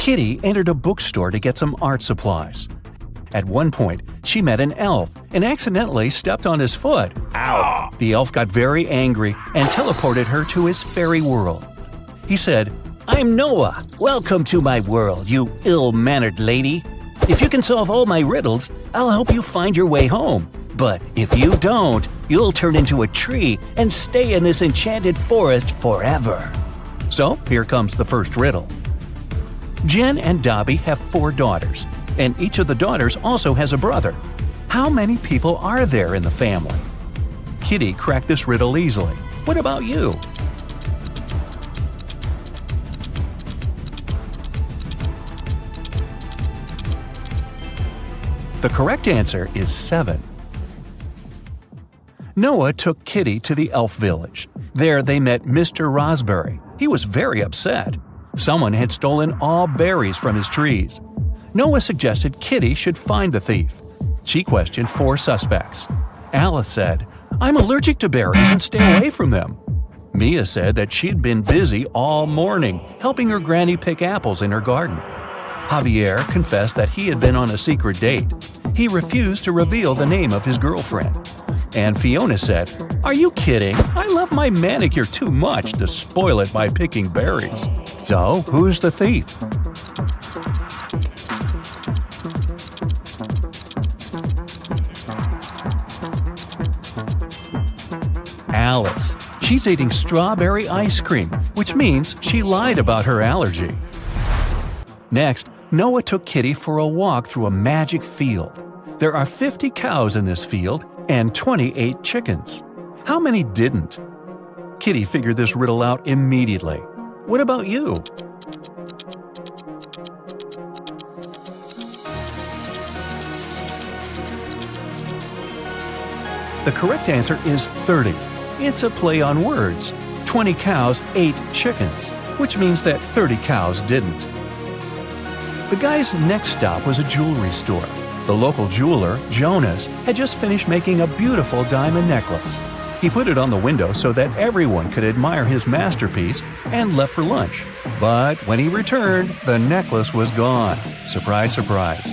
Kitty entered a bookstore to get some art supplies. At one point, she met an elf and accidentally stepped on his foot. Ow! The elf got very angry and teleported her to his fairy world. He said, "I'm Noah. Welcome to my world, you ill-mannered lady. If you can solve all my riddles, I'll help you find your way home. But if you don't, you'll turn into a tree and stay in this enchanted forest forever." So here comes the first riddle. Jen and Dobby have 4 daughters, and each of the daughters also has a brother. How many people are there in the family? Kitty cracked this riddle easily. What about you? The correct answer is 7. Noah took Kitty to the elf village. There they met Mr. Raspberry. He was very upset. Someone had stolen all berries from his trees. Noah suggested Kitty should find the thief. She questioned 4 suspects. Alice said, "I'm allergic to berries and stay away from them." Mia said that she'd been busy all morning helping her granny pick apples in her garden. Javier confessed that he had been on a secret date. He refused to reveal the name of his girlfriend. And Fiona said, "Are you kidding? I love my manicure too much to spoil it by picking berries." So, who's the thief? Alice. She's eating strawberry ice cream, which means she lied about her allergy. Next, Noah took Kitty for a walk through a magic field. There are 50 cows in this field and 28 chickens. How many didn't? Kitty figured this riddle out immediately. What about you? The correct answer is 30. It's a play on words. 20 cows ate chickens, which means that 30 cows didn't. The guy's next stop was a jewelry store. The local jeweler, Jonas, had just finished making a beautiful diamond necklace. He put it on the window so that everyone could admire his masterpiece and left for lunch. But when he returned, the necklace was gone. Surprise, surprise.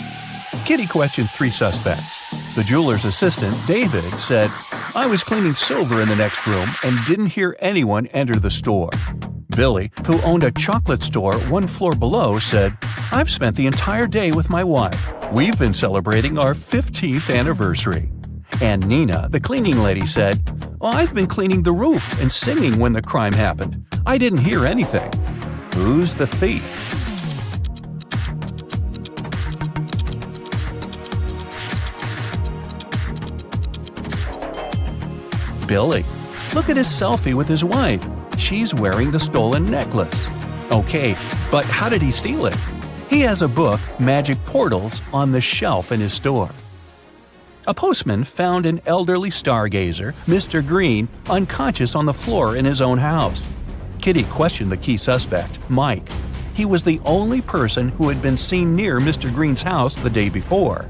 Kitty questioned 3 suspects. The jeweler's assistant, David, said, "I was cleaning silver in the next room and didn't hear anyone enter the store." Billy, who owned a chocolate store 1 floor below, said, "I've spent the entire day with my wife. We've been celebrating our 15th anniversary." And Nina, the cleaning lady, said, "I've been cleaning the roof and singing when the crime happened. I didn't hear anything." Who's the thief? Billy. Look at his selfie with his wife. She's wearing the stolen necklace. Okay, but how did he steal it? He has a book, Magic Portals, on the shelf in his store. A postman found an elderly stargazer, Mr. Green, unconscious on the floor in his own house. Kitty questioned the key suspect, Mike. He was the only person who had been seen near Mr. Green's house the day before.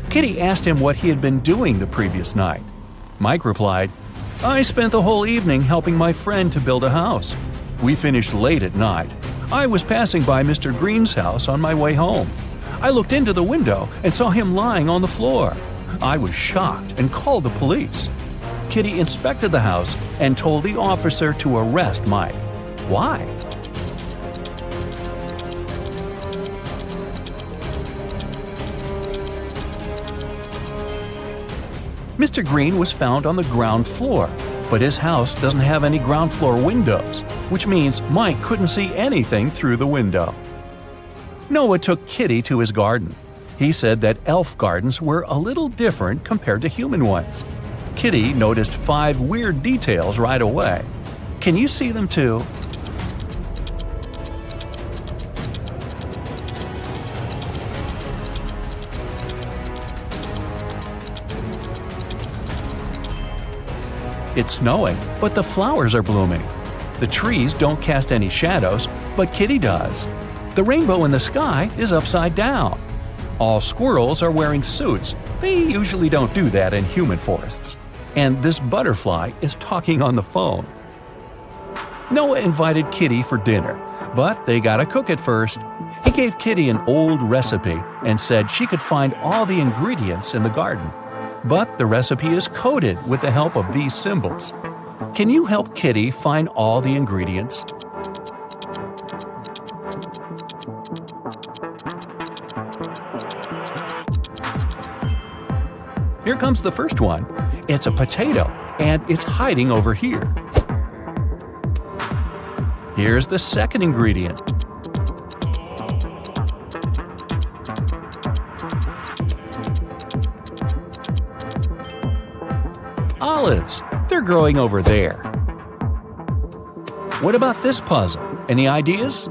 Kitty asked him what he had been doing the previous night. Mike replied, "I spent the whole evening helping my friend to build a house. We finished late at night. I was passing by Mr. Green's house on my way home. I looked into the window and saw him lying on the floor. I was shocked and called the police." Kitty inspected the house and told the officer to arrest Mike. Why? Mr. Green was found on the ground floor, but his house doesn't have any ground floor windows, which means Mike couldn't see anything through the window. Noah took Kitty to his garden. He said that elf gardens were a little different compared to human ones. Kitty noticed 5 weird details right away. Can you see them too? It's snowing, but the flowers are blooming. The trees don't cast any shadows, but Kitty does. The rainbow in the sky is upside down. All squirrels are wearing suits. They usually don't do that in human forests. And this butterfly is talking on the phone. Noah invited Kitty for dinner, But they gotta cook it first. He gave Kitty an old recipe and said she could find all the ingredients in the garden. But the recipe is coded with the help of these symbols. Can you help Kitty find all the ingredients? Here comes the first one. It's a potato, and it's hiding over here. Here's the second ingredient. Olives. They're growing over there. What about this puzzle? Any ideas?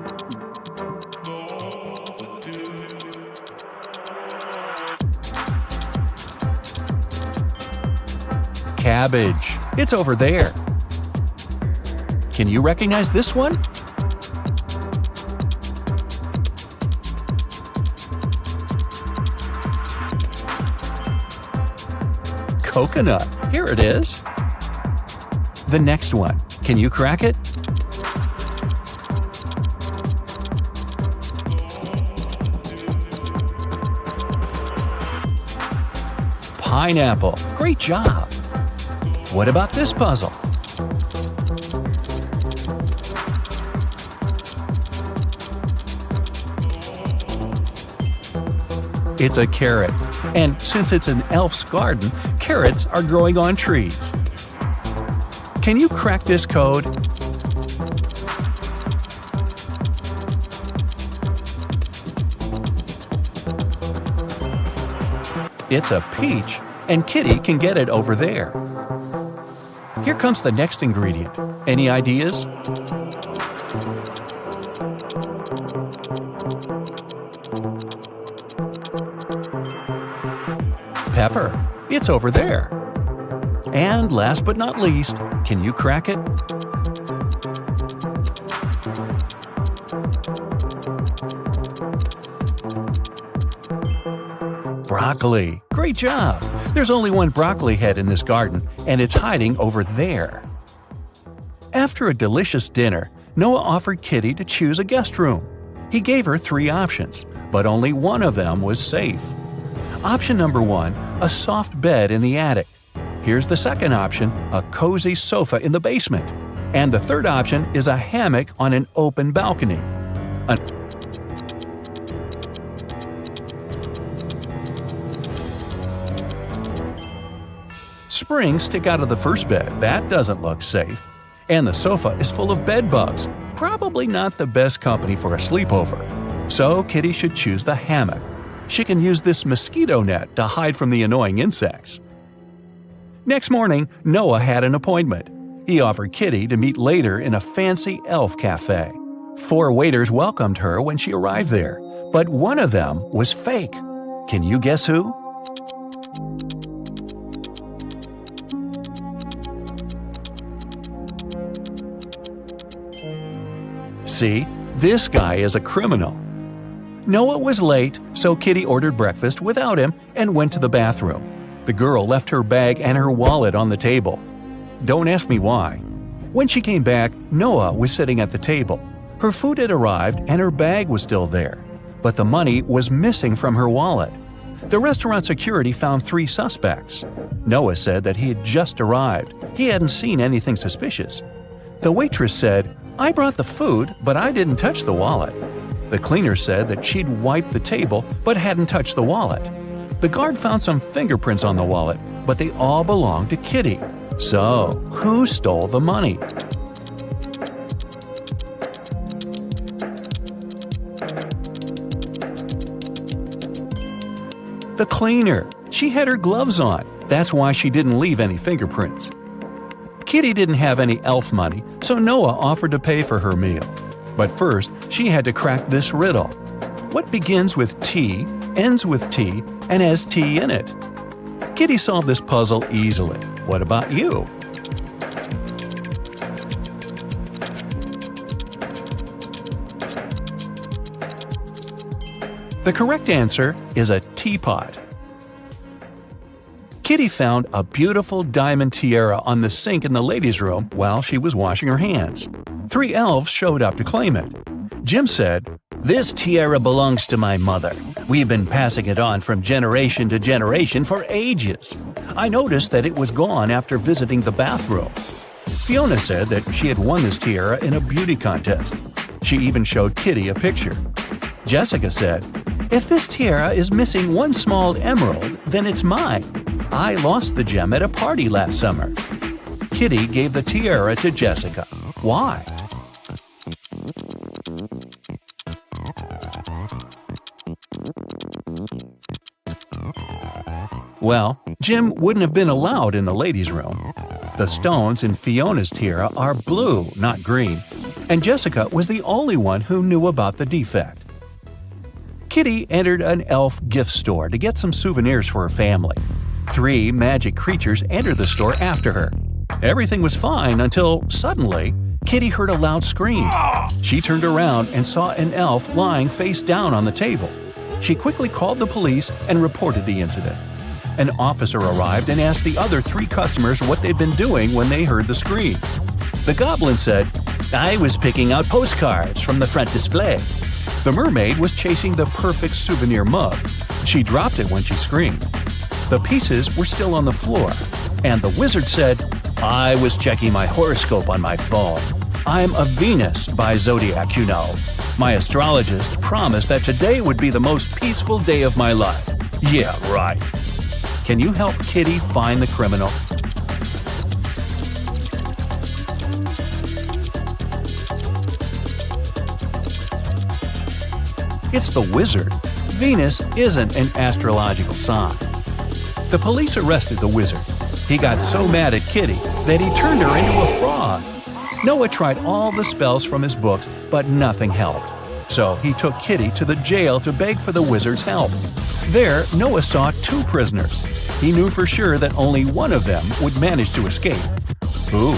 Cabbage. It's over there. Can you recognize this one? Coconut. Here it is. The next one. Can you crack it? Pineapple. Great job. What about this puzzle? It's a carrot. And since it's an elf's garden, carrots are growing on trees. Can you crack this code? It's a peach, and Kitty can get it over there. Here comes the next ingredient. Any ideas? Pepper. It's over there. And last but not least, can you crack it? Broccoli. Great job! There's only one broccoli head in this garden, and it's hiding over there. After a delicious dinner, Noah offered Kitty to choose a guest room. He gave her 3 options, but only one of them was safe. Option number 1, a soft bed in the attic. Here's the second option, a cozy sofa in the basement. And the third option is a hammock on an open balcony. Springs stick out of the first bed. That doesn't look safe. And the sofa is full of bed bugs. Probably not the best company for a sleepover. So Kitty should choose the hammock. She can use this mosquito net to hide from the annoying insects. Next morning, Noah had an appointment. He offered Kitty to meet later in a fancy elf cafe. 4 waiters welcomed her when she arrived there, but one of them was fake. Can you guess who? See, this guy is a criminal. Noah was late, so Kitty ordered breakfast without him and went to the bathroom. The girl left her bag and her wallet on the table. Don't ask me why. When she came back, Noah was sitting at the table. Her food had arrived and her bag was still there, but the money was missing from her wallet. The restaurant security found 3 suspects. Noah said that he had just arrived. He hadn't seen anything suspicious. The waitress said, "I brought the food, but I didn't touch the wallet." The cleaner said that she'd wiped the table but hadn't touched the wallet. The guard found some fingerprints on the wallet, but they all belonged to Kitty. So, who stole the money? The cleaner. She had her gloves on. That's why she didn't leave any fingerprints. Kitty didn't have any elf money, so Noah offered to pay for her meal. But first, she had to crack this riddle. What begins with T, ends with T, and has T in it? Kitty solved this puzzle easily. What about you? The correct answer is a teapot. Kitty found a beautiful diamond tiara on the sink in the ladies' room while she was washing her hands. 3 elves showed up to claim it. Jim said, "This tiara belongs to my mother. We've been passing it on from generation to generation for ages. I noticed that it was gone after visiting the bathroom." Fiona said that she had won this tiara in a beauty contest. She even showed Kitty a picture. Jessica said, "If this tiara is missing one small emerald, then it's mine. I lost the gem at a party last summer." Kitty gave the tiara to Jessica. Why? Well, Jim wouldn't have been allowed in the ladies' room. The stones in Fiona's tiara are blue, not green, and Jessica was the only one who knew about the defect. Kitty entered an elf gift store to get some souvenirs for her family. 3 magic creatures entered the store after her. Everything was fine until, suddenly, Kitty heard a loud scream. She turned around and saw an elf lying face down on the table. She quickly called the police and reported the incident. An officer arrived and asked the other 3 customers what they'd been doing when they heard the scream. The goblin said, "I was picking out postcards from the front display." The mermaid was chasing the perfect souvenir mug. She dropped it when she screamed. The pieces were still on the floor, and the wizard said, "I was checking my horoscope on my phone. I'm a Venus by zodiac, you know. My astrologist promised that today would be the most peaceful day of my life." Yeah, right. Can you help Kitty find the criminal? It's the wizard. Venus isn't an astrological sign. The police arrested the wizard. He got so mad at Kitty that he turned her into a frog. Noah tried all the spells from his books, but nothing helped. So he took Kitty to the jail to beg for the wizard's help. There, Noah saw 2 prisoners. He knew for sure that only one of them would manage to escape. Who?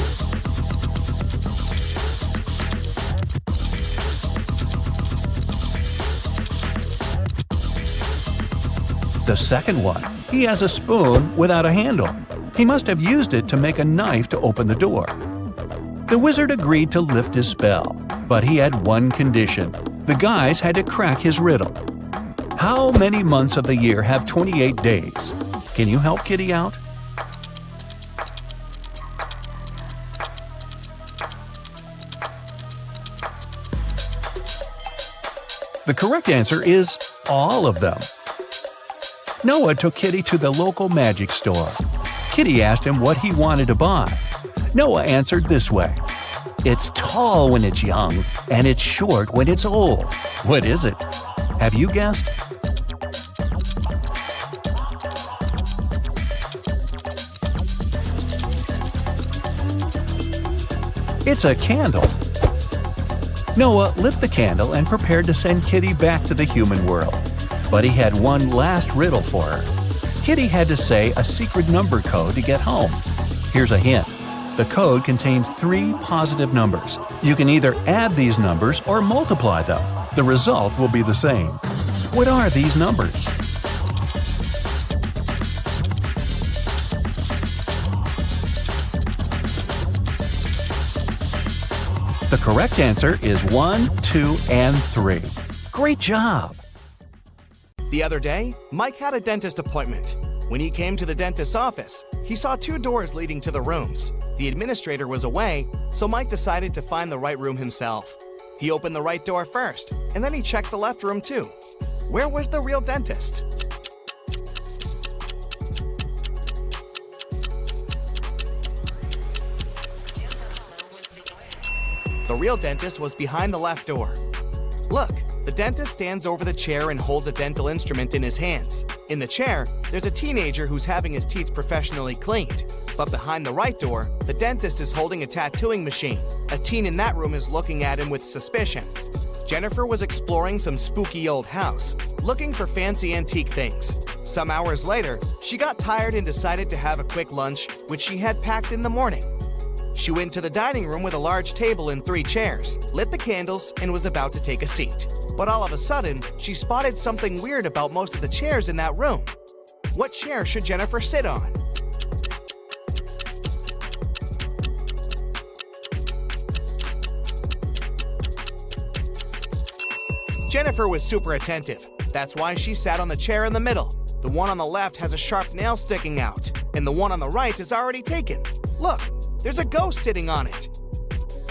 The second one. He has a spoon without a handle. He must have used it to make a knife to open the door. The wizard agreed to lift his spell, but he had one condition. The guys had to crack his riddle. How many months of the year have 28 days? Can you help Kitty out? The correct answer is all of them. Noah took Kitty to the local magic store. Kitty asked him what he wanted to buy. Noah answered this way. "It's tall when it's young, and it's short when it's old." What is it? Have you guessed? It's a candle. Noah lit the candle and prepared to send Kitty back to the human world. But he had one last riddle for her. Kitty had to say a secret number code to get home. Here's a hint. The code contains 3 positive numbers. You can either add these numbers or multiply them. The result will be the same. What are these numbers? The correct answer is 1, 2, and 3. Great job! The other day, Mike had a dentist appointment. When he came to the dentist's office, he saw 2 doors leading to the rooms. The administrator was away, so Mike decided to find the right room himself. He opened the right door first, and then he checked the left room too. Where was the real dentist? The real dentist was behind the left door. Look, the dentist stands over the chair and holds a dental instrument in his hands. In the chair, there's a teenager who's having his teeth professionally cleaned. But behind the right door, the dentist is holding a tattooing machine. A teen in that room is looking at him with suspicion. Jennifer was exploring some spooky old house, looking for fancy antique things. Some hours later, she got tired and decided to have a quick lunch, which she had packed in the morning. She went to the dining room with a large table and 3 chairs, lit the candles, and was about to take a seat. But all of a sudden, she spotted something weird about most of the chairs in that room. What chair should Jennifer sit on? Jennifer was super attentive. That's why she sat on the chair in the middle. The one on the left has a sharp nail sticking out, and the one on the right is already taken. Look, there's a ghost sitting on it.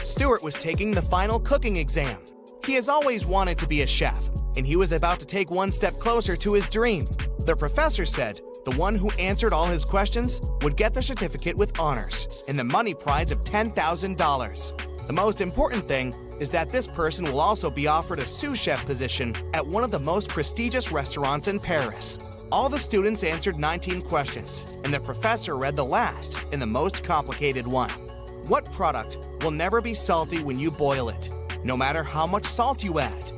Stuart was taking the final cooking exam. He has always wanted to be a chef, and he was about to take one step closer to his dream. The professor said the one who answered all his questions would get the certificate with honors and the money prize of $10,000. The most important thing is that this person will also be offered a sous chef position at one of the most prestigious restaurants in Paris. All the students answered 19 questions, and the professor read the last and the most complicated one. What product will never be salty when you boil it, no matter how much salt you add?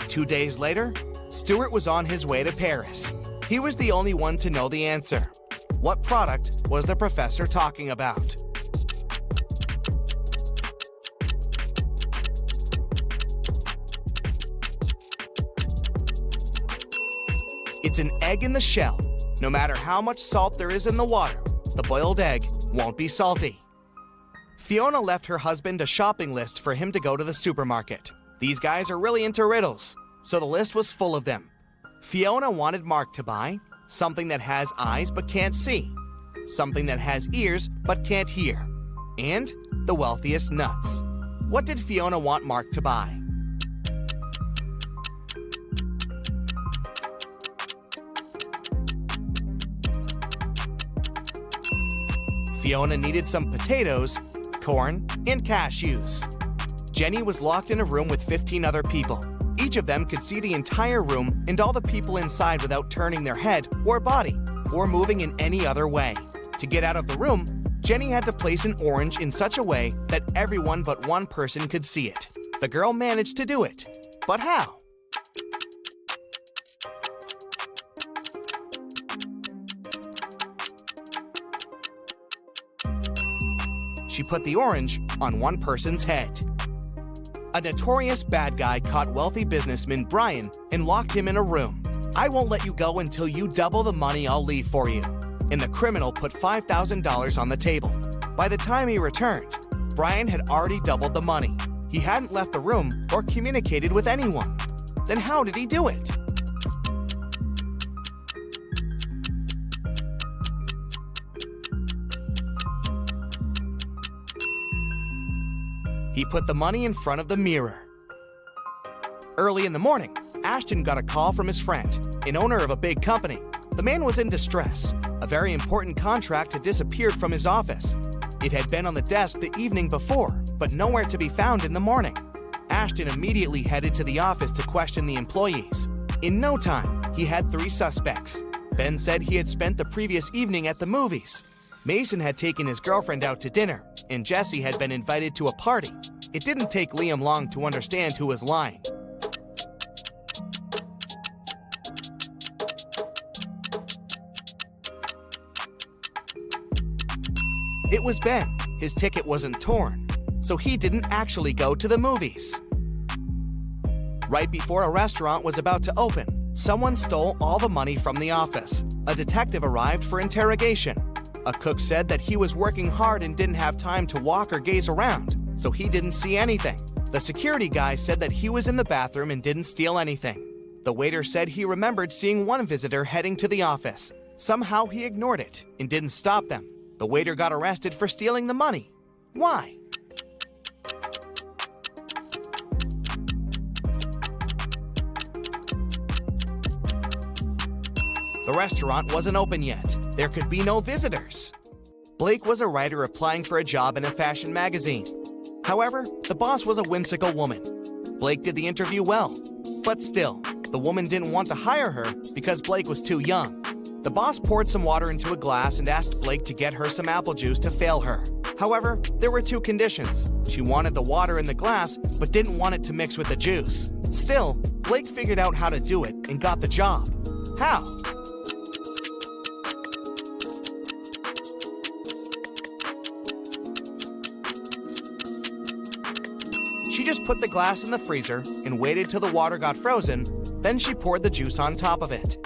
2 days later, Stuart was on his way to Paris. He was the only one to know the answer. What product was the professor talking about? It's an egg in the shell. No matter how much salt there is in the water, the boiled egg won't be salty. Fiona left her husband a shopping list for him to go to the supermarket. These guys are really into riddles, so the list was full of them. Fiona wanted Mark to buy something that has eyes but can't see, something that has ears but can't hear, and the wealthiest nuts. What did Fiona want Mark to buy? Fiona needed some potatoes, corn, and cashews. Jenny was locked in a room with 15 other people. Each of them could see the entire room and all the people inside without turning their head or body or moving in any other way. To get out of the room, Jenny had to place an orange in such a way that everyone but one person could see it. The girl managed to do it. But how? She put the orange on one person's head. A notorious bad guy caught wealthy businessman Brian and locked him in a room. "I won't let you go until you double the money I'll leave for you." And the criminal put $5,000 on the table. By the time he returned, Brian had already doubled the money. He hadn't left the room or communicated with anyone. Then how did he do it? He put the money in front of the mirror. Early in the morning, Ashton got a call from his friend, an owner of a big company. The man was in distress. A very important contract had disappeared from his office. It had been on the desk the evening before, but nowhere to be found in the morning. Ashton immediately headed to the office to question the employees. In no time, he had 3 suspects. Ben said he had spent the previous evening at the movies. Mason had taken his girlfriend out to dinner, and Jesse had been invited to a party. It didn't take Liam long to understand who was lying. It was Ben. His ticket wasn't torn, so he didn't actually go to the movies. Right before a restaurant was about to open, someone stole all the money from the office. A detective arrived for interrogation. A cook said that he was working hard and didn't have time to walk or gaze around, so he didn't see anything. The security guy said that he was in the bathroom and didn't steal anything. The waiter said he remembered seeing one visitor heading to the office. Somehow he ignored it and didn't stop them. The waiter got arrested for stealing the money. Why? The restaurant wasn't open yet. There could be no visitors. Blake was a writer applying for a job in a fashion magazine. However, the boss was a whimsical woman. Blake did the interview well, but still, the woman didn't want to hire her because Blake was too young. The boss poured some water into a glass and asked Blake to get her some apple juice to fail her. However, there were 2 conditions. She wanted the water in the glass, but didn't want it to mix with the juice. Still, Blake figured out how to do it and got the job. How? She just put the glass in the freezer and waited till the water got frozen, then she poured the juice on top of it.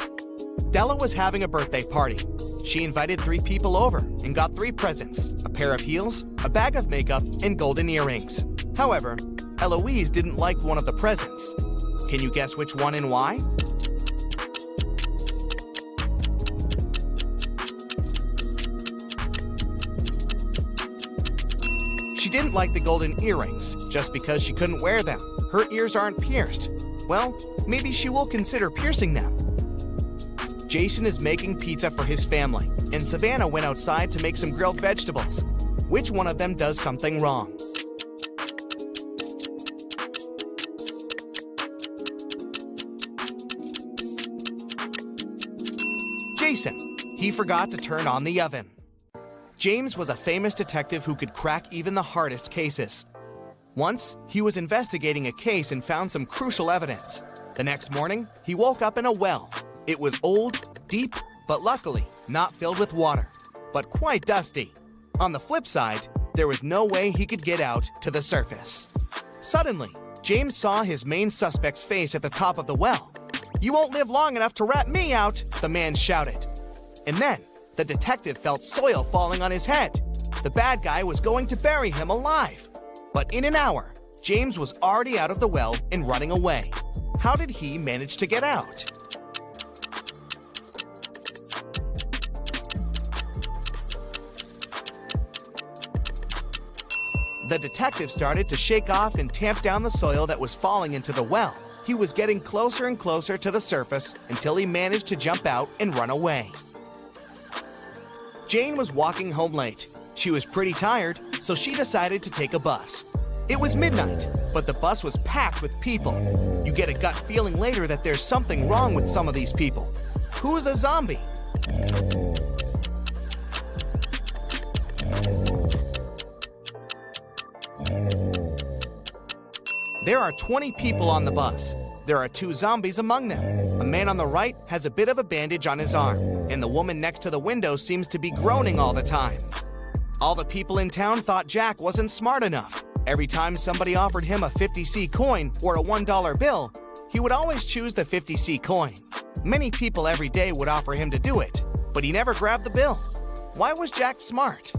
Della was having a birthday party. She invited 3 people over and got 3 presents, a pair of heels, a bag of makeup, and golden earrings. However, Eloise didn't like one of the presents. Can you guess which one and why? She didn't like the golden earrings just because she couldn't wear them. Her ears aren't pierced. Well, maybe she will consider piercing them. Jason is making pizza for his family, and Savannah went outside to make some grilled vegetables. Which one of them does something wrong? Jason. He forgot to turn on the oven. James was a famous detective who could crack even the hardest cases. Once, he was investigating a case and found some crucial evidence. The next morning, he woke up in a well. It was old, deep, but luckily not filled with water, but quite dusty. On the flip side, there was no way he could get out to the surface. Suddenly, James saw his main suspect's face at the top of the well. "You won't live long enough to rat me out," the man shouted. And then, the detective felt soil falling on his head. The bad guy was going to bury him alive. But in an hour, James was already out of the well and running away. How did he manage to get out? The detective started to shake off and tamp down the soil that was falling into the well. He was getting closer and closer to the surface until he managed to jump out and run away. Jane was walking home late. She was pretty tired, so she decided to take a bus. It was midnight, but the bus was packed with people. You get a gut feeling later that there's something wrong with some of these people. Who's a zombie? There are 20 people on the bus. There are 2 zombies among them. A man on the right has a bit of a bandage on his arm, and the woman next to the window seems to be groaning all the time. All the people in town thought Jack wasn't smart enough. Every time somebody offered him a 50C coin or a $1 bill, he would always choose the 50C coin. Many people every day would offer him to do it, but he never grabbed the bill. Why was Jack smart?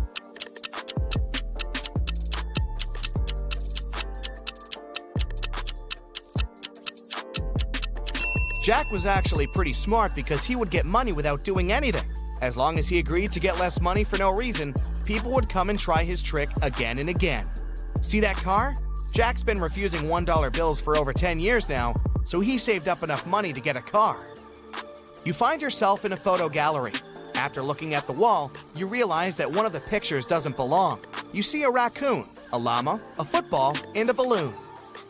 Jack was actually pretty smart because he would get money without doing anything. As long as he agreed to get less money for no reason, people would come and try his trick again and again. See that car? Jack's been refusing $1 bills for over 10 years now, so he saved up enough money to get a car. You find yourself in a photo gallery. After looking at the wall, you realize that one of the pictures doesn't belong. You see a raccoon, a llama, a football, and a balloon.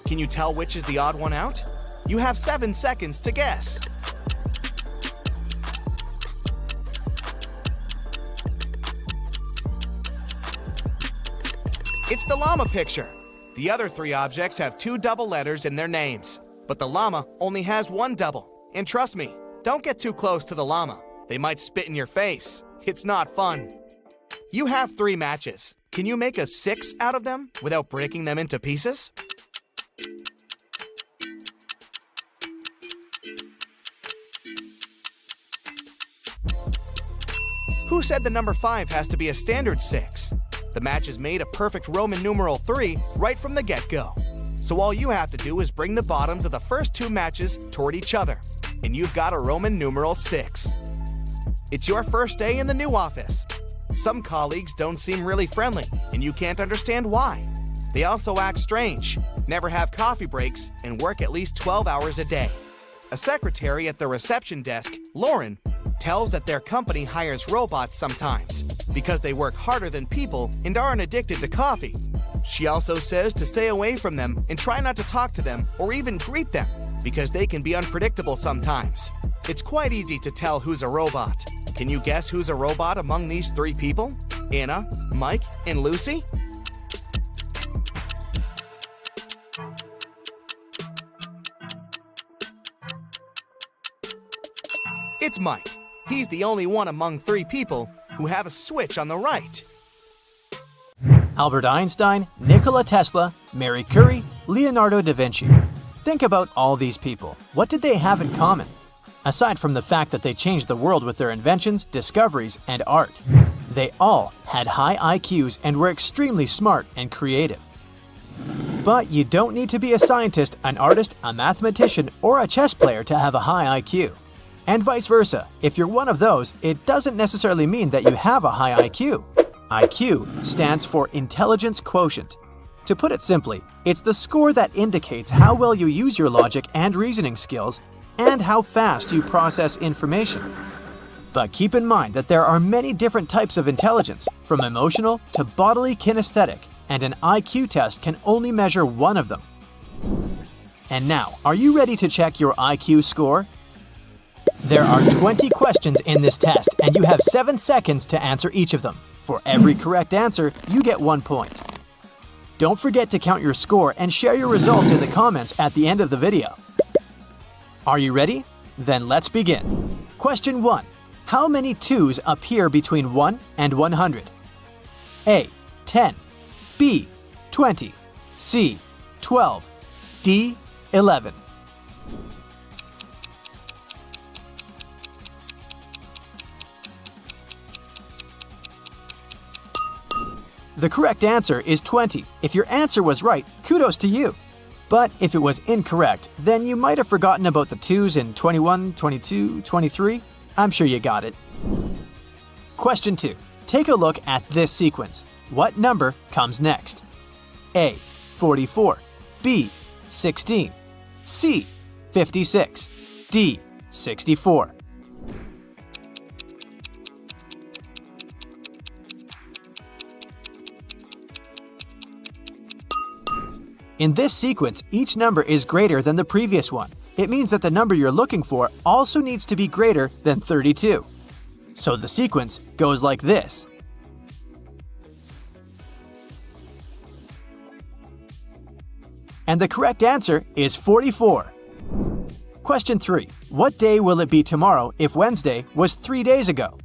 Can you tell which is the odd one out? You have 7 seconds to guess. It's the llama picture. The other 3 objects have 2 double letters in their names, but the llama only has 1 double. And trust me, don't get too close to the llama. They might spit in your face. It's not fun. You have 3 matches. Can you make a 6 out of them without breaking them into pieces? Who said the number 5 has to be a standard 6? The matches made a perfect Roman numeral 3 right from the get-go. So all you have to do is bring the bottoms of the first 2 matches toward each other, and you've got a Roman numeral 6. It's your first day in the new office. Some colleagues don't seem really friendly, and you can't understand why. They also act strange, never have coffee breaks, and work at least 12 hours a day. A secretary at the reception desk, Lauren, tells that their company hires robots sometimes because they work harder than people and aren't addicted to coffee. She also says to stay away from them and try not to talk to them or even greet them because they can be unpredictable sometimes. It's quite easy to tell who's a robot. Can you guess who's a robot among these 3 people? Anna, Mike, and Lucy? It's Mike. He's the only one among 3 people who have a switch on the right. Albert Einstein, Nikola Tesla, Marie Curie, Leonardo da Vinci. Think about all these people. What did they have in common? Aside from the fact that they changed the world with their inventions, discoveries, and art. They all had high IQs and were extremely smart and creative. But you don't need to be a scientist, an artist, a mathematician, or a chess player to have a high IQ. And vice versa, if you're one of those, it doesn't necessarily mean that you have a high IQ. IQ stands for Intelligence Quotient. To put it simply, it's the score that indicates how well you use your logic and reasoning skills and how fast you process information. But keep in mind that there are many different types of intelligence, from emotional to bodily kinesthetic, and an IQ test can only measure one of them. And now, are you ready to check your IQ score? There are 20 questions in this test, and you have 7 seconds to answer each of them. For every correct answer, you get 1 point. Don't forget to count your score and share your results in the comments at the end of the video. Are you ready? Then let's begin. Question 1. How many 2s appear between 1 and 100? A. 10. B. 20. C. 12. D. 11. The correct answer is 20. If your answer was right, kudos to you. But if it was incorrect, then you might have forgotten about the 2s in 21, 22, 23. I'm sure you got it. Question 2. Take a look at this sequence. What number comes next? A. 44. B. 16. C. 56. D. 64. In this sequence, each number is greater than the previous one. It means that the number you're looking for also needs to be greater than 32. So the sequence goes like this. And the correct answer is 44. Question 3. What day will it be tomorrow if Wednesday was 3 days ago?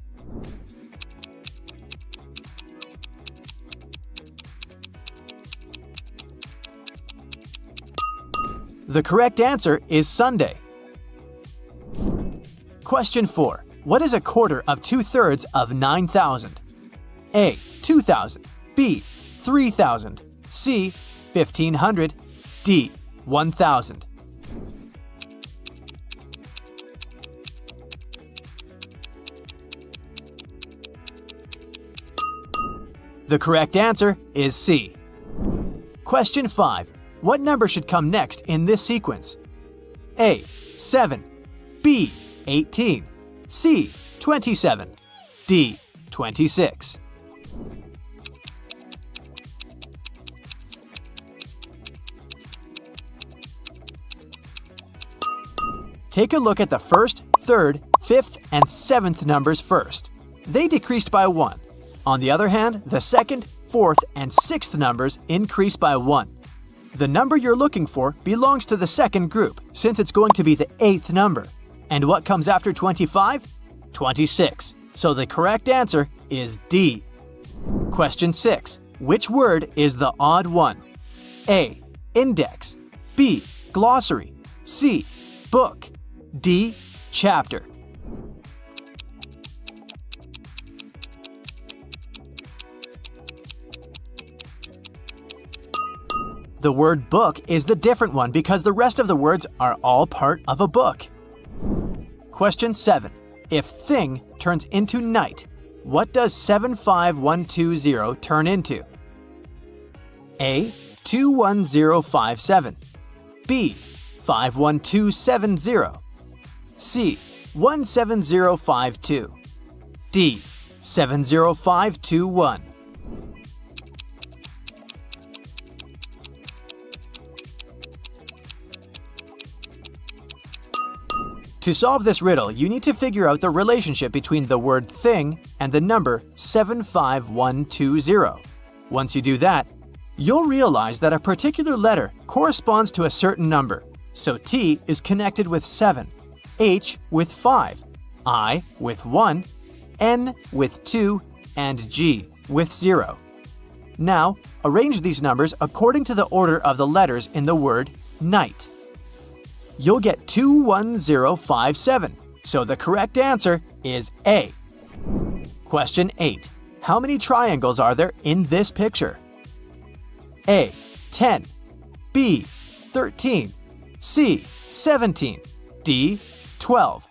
The correct answer is Sunday. Question 4. What is a quarter of 2/3 of 9,000? A. 2,000. B. 3,000. C. 1,500. D. 1,000. The correct answer is C. Question 5. What number should come next in this sequence? A. 7. B. 18. C. 27. D. 26. Take a look at the first, third, fifth, and seventh numbers first. They decreased by 1. On the other hand, the second, fourth, and sixth numbers increased by 1. The number you're looking for belongs to the second group, since it's going to be the 8th number. And what comes after 25? 26. So the correct answer is D. Question 6. Which word is the odd one? A. Index. B. Glossary. C. Book. D. Chapter. The word book is the different one because the rest of the words are all part of a book. Question 7. If thing turns into night, what does 75120 turn into? A. 21057. B. 51270. C. 17052. D. 70521. To solve this riddle, you need to figure out the relationship between the word thing and the number 75120. Once you do that, you'll realize that a particular letter corresponds to a certain number. So T is connected with 7, H with 5, I with 1, N with 2, and G with 0. Now, arrange these numbers according to the order of the letters in the word night. You'll get 21057, so the correct answer is A. Question 8. How many triangles are there in this picture? A. 10. B. 13, C. 17, D. 12.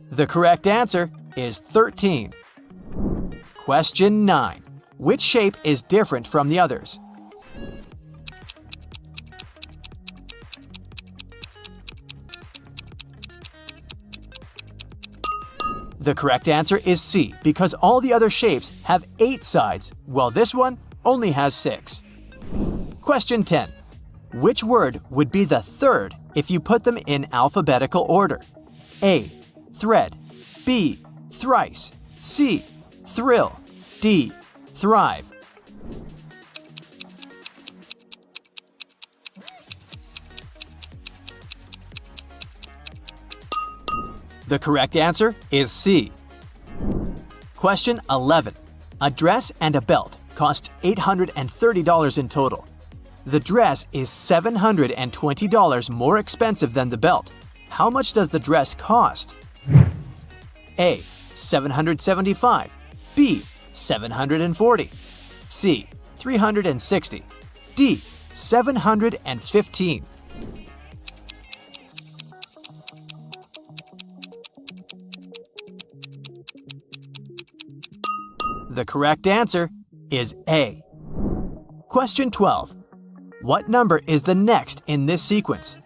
The correct answer is 13. Question 9. Which shape is different from the others? The correct answer is C, because all the other shapes have 8 sides, while this one only has 6. Question 10. Which word would be the third if you put them in alphabetical order? A. Thread. B. Thrice. C. Thrill. D. Thrive. The correct answer is C. Question 11. A dress and a belt cost $830 in total. The dress is $720 more expensive than the belt. How much does the dress cost? A. $775. B. $740. C. $360. D. $715. The correct answer is A. Question 12. What number is the next in this sequence?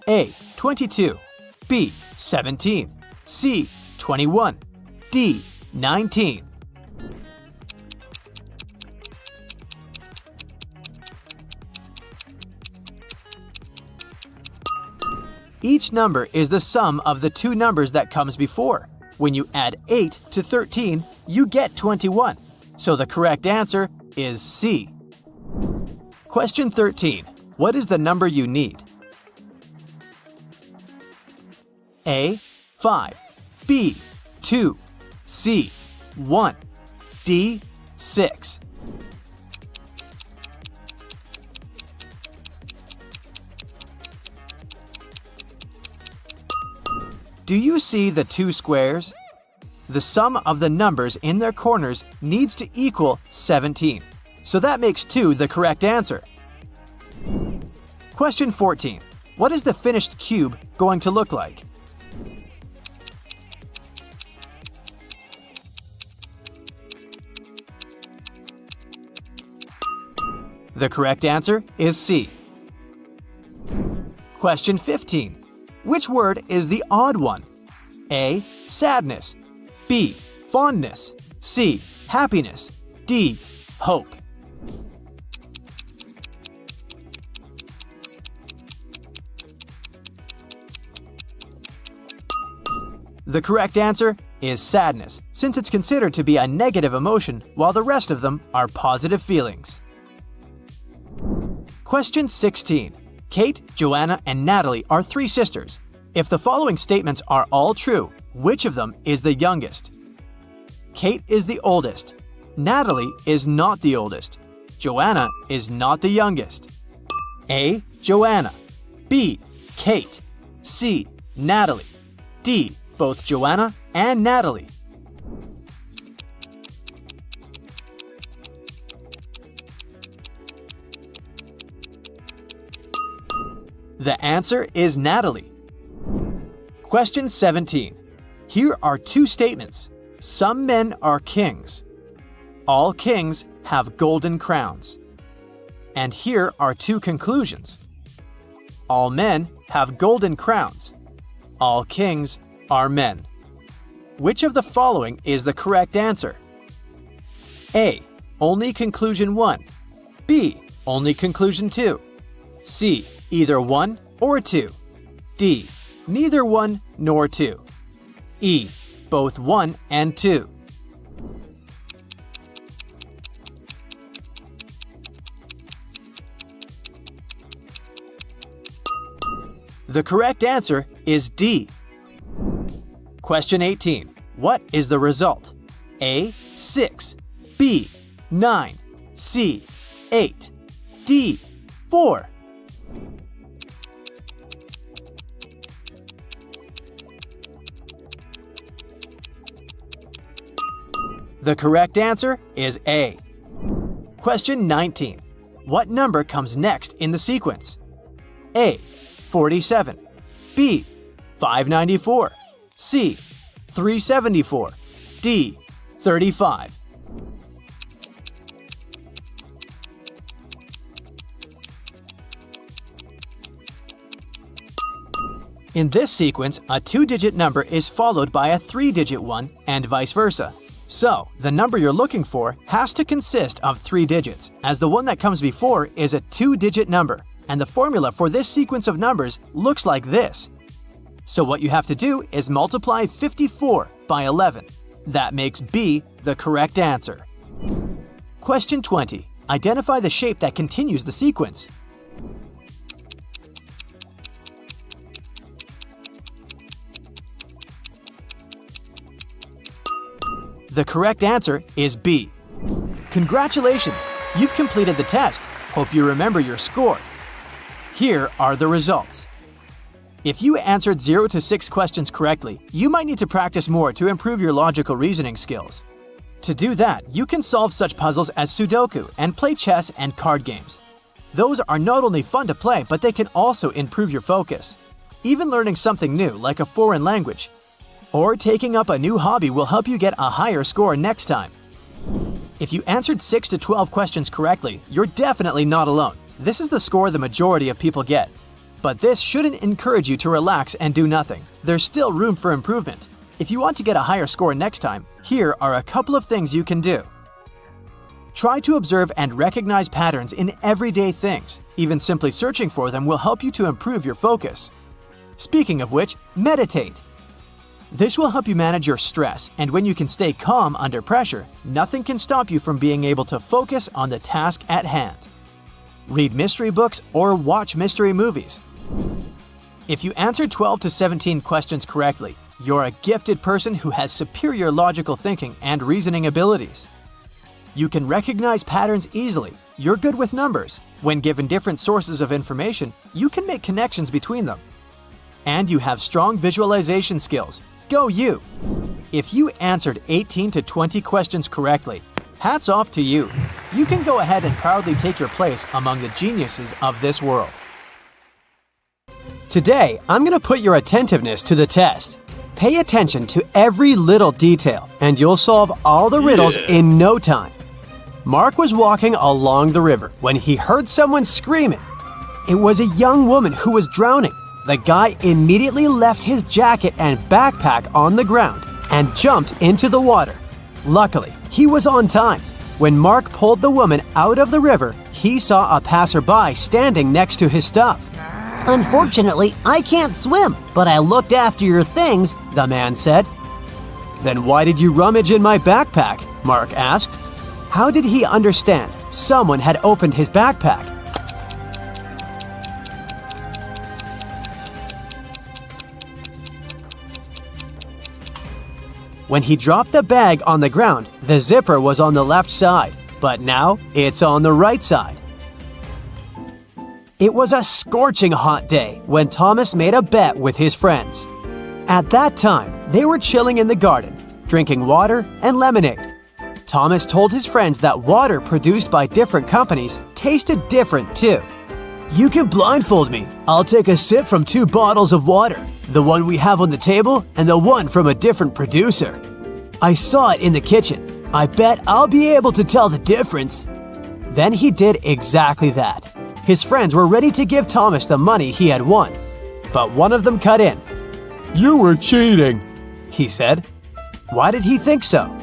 A. 22. B. 17. C. 21. D. 19. Each number is the sum of the two numbers that comes before. When you add 8 to 13, you get 21. So the correct answer is C. Question 13. What is the number you need? A. 5. B. 2. C. 1. D. 6. Do you see the two squares? The sum of the numbers in their corners needs to equal 17. So that makes 2 the correct answer. Question 14. What is the finished cube going to look like? The correct answer is C. Question 15. Which word is the odd one? A. Sadness. B. Fondness. C. Happiness. D. Hope. The correct answer is sadness, since it's considered to be a negative emotion, while the rest of them are positive feelings. Question 16. Kate, Joanna, and Natalie are 3 sisters. If the following statements are all true, which of them is the youngest? Kate is the oldest. Natalie is not the oldest. Joanna is not the youngest. A. Joanna. B. Kate. C. Natalie. D. Both Joanna and Natalie. The answer is Natalie. Question 17. Here are 2 statements. Some men are kings. All kings have golden crowns. And here are 2 conclusions. All men have golden crowns. All kings are men. Which of the following is the correct answer? A. Only conclusion 1. B. Only conclusion 2. C. Either 1 or 2. D. Neither 1 nor 2. E. Both 1 and 2. The correct answer is D. Question 18. What is the result? A. 6. B. 9. C. 8. D. 4. The correct answer is A. Question 19. What number comes next in the sequence? A. 47, B. 594, C. 374, D. 35. In this sequence, a 2-digit number is followed by a 3-digit one and vice versa. So, the number you're looking for has to consist of 3 digits, as the one that comes before is a 2-digit number, and the formula for this sequence of numbers looks like this. So what you have to do is multiply 54 by 11. That makes B the correct answer. Question 20. Identify the shape that continues the sequence. The correct answer is B. Congratulations! You've completed the test. Hope you remember your score. Here are the results. If you answered 0 to 6 questions correctly, you might need to practice more to improve your logical reasoning skills. To do that, you can solve such puzzles as Sudoku and play chess and card games. Those are not only fun to play, but they can also improve your focus. Even learning something new, like a foreign language, or taking up a new hobby will help you get a higher score next time. If you answered 6 to 12 questions correctly, you're definitely not alone. This is the score the majority of people get. But this shouldn't encourage you to relax and do nothing. There's still room for improvement. If you want to get a higher score next time, here are a couple of things you can do. Try to observe and recognize patterns in everyday things. Even simply searching for them will help you to improve your focus. Speaking of which, meditate. This will help you manage your stress, and when you can stay calm under pressure, nothing can stop you from being able to focus on the task at hand. Read mystery books or watch mystery movies. If you answered 12 to 17 questions correctly, you're a gifted person who has superior logical thinking and reasoning abilities. You can recognize patterns easily. You're good with numbers. When given different sources of information, you can make connections between them. And you have strong visualization skills. Go you! If you answered 18 to 20 questions correctly, hats off to you. You can go ahead and proudly take your place among the geniuses of this world. Today, I'm going to put your attentiveness to the test. Pay attention to every little detail, and you'll solve all the riddles in no time. Mark was walking along the river when he heard someone screaming. It was a young woman who was drowning. The guy immediately left his jacket and backpack on the ground and jumped into the water. Luckily, he was on time. When Mark pulled the woman out of the river, he saw a passerby standing next to his stuff. Unfortunately, I can't swim, but I looked after your things, the man said. Then why did you rummage in my backpack? Mark asked. How did he understand someone had opened his backpack? When he dropped the bag on the ground, the zipper was on the left side, but now it's on the right side. It was a scorching hot day when Thomas made a bet with his friends. At that time, they were chilling in the garden, drinking water and lemonade. Thomas told his friends that water produced by different companies tasted different too. You can blindfold me. I'll take a sip from 2 bottles of water. The one we have on the table and the one from a different producer. I saw it in the kitchen. I bet I'll be able to tell the difference. Then he did exactly that. His friends were ready to give Thomas the money he had won. But one of them cut in. You were cheating, he said. Why did he think so?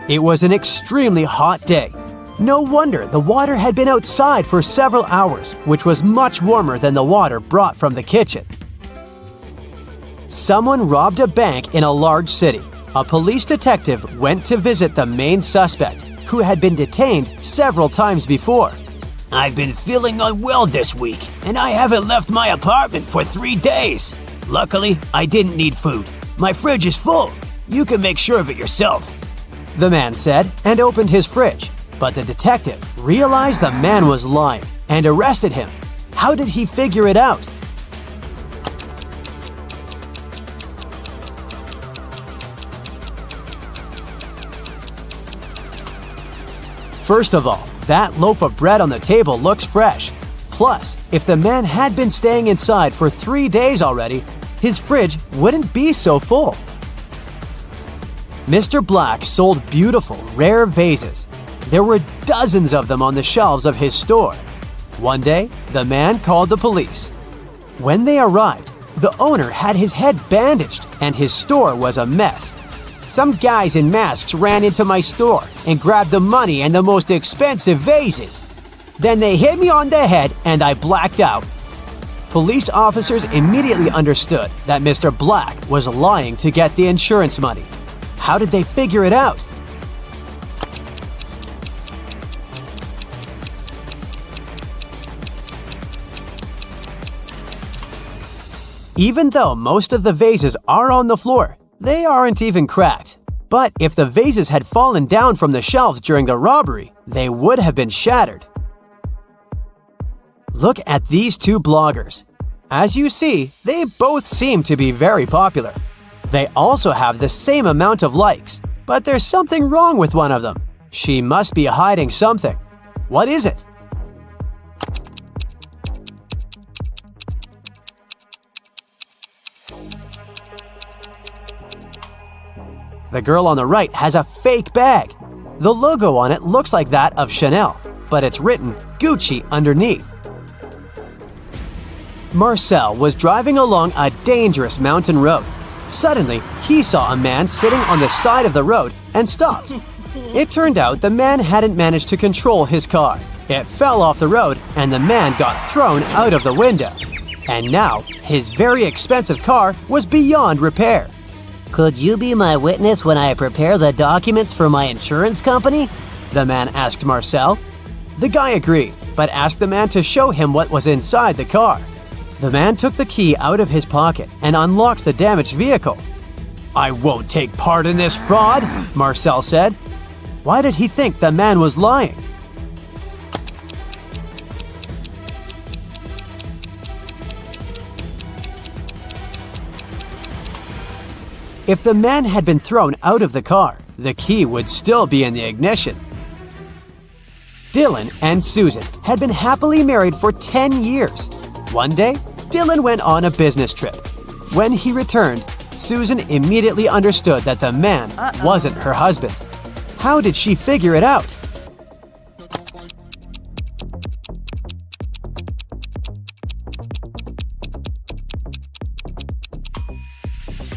It was an extremely hot day. No wonder the water had been outside for several hours, which was much warmer than the water brought from the kitchen. Someone robbed a bank in a large city. A police detective went to visit the main suspect, who had been detained several times before. I've been feeling unwell this week, and I haven't left my apartment for 3 days. Luckily, I didn't need food. My fridge is full. You can make sure of it yourself, the man said, and opened his fridge. But the detective realized the man was lying and arrested him. How did he figure it out? First of all, that loaf of bread on the table looks fresh. Plus, if the man had been staying inside for 3 days already, his fridge wouldn't be so full. Mr. Black sold beautiful, rare vases. There were dozens of them on the shelves of his store. One day, the man called the police. When they arrived, the owner had his head bandaged and his store was a mess. Some guys in masks ran into my store and grabbed the money and the most expensive vases. Then they hit me on the head and I blacked out. Police officers immediately understood that Mr. Black was lying to get the insurance money. How did they figure it out? Even though most of the vases are on the floor, they aren't even cracked. But if the vases had fallen down from the shelves during the robbery, they would have been shattered. Look at these two bloggers. As you see, they both seem to be very popular. They also have the same amount of likes, but there's something wrong with one of them. She must be hiding something. What is it? The girl on the right has a fake bag. The logo on it looks like that of Chanel, but it's written Gucci underneath. Marcel was driving along a dangerous mountain road. Suddenly, he saw a man sitting on the side of the road and stopped. It turned out the man hadn't managed to control his car. It fell off the road and the man got thrown out of the window. And now, his very expensive car was beyond repair. Could you be my witness when I prepare the documents for my insurance company? The man asked Marcel. The guy agreed, but asked the man to show him what was inside the car. The man took the key out of his pocket and unlocked the damaged vehicle. "I won't take part in this fraud," Marcel said. Why did he think the man was lying? If the man had been thrown out of the car, the key would still be in the ignition. Dylan and Susan had been happily married for 10 years. One day, Dylan went on a business trip. When he returned, Susan immediately understood that the man wasn't her husband. How did she figure it out?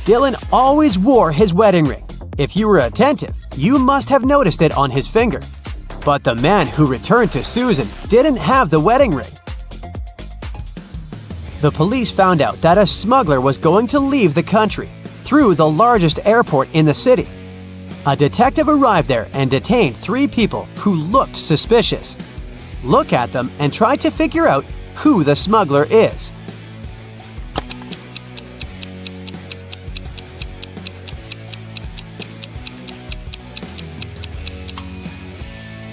Dylan always wore his wedding ring. If you were attentive, you must have noticed it on his finger. But the man who returned to Susan didn't have the wedding ring. The police found out that a smuggler was going to leave the country through the largest airport in the city. A detective arrived there and detained 3 people who looked suspicious. Look at them and try to figure out who the smuggler is.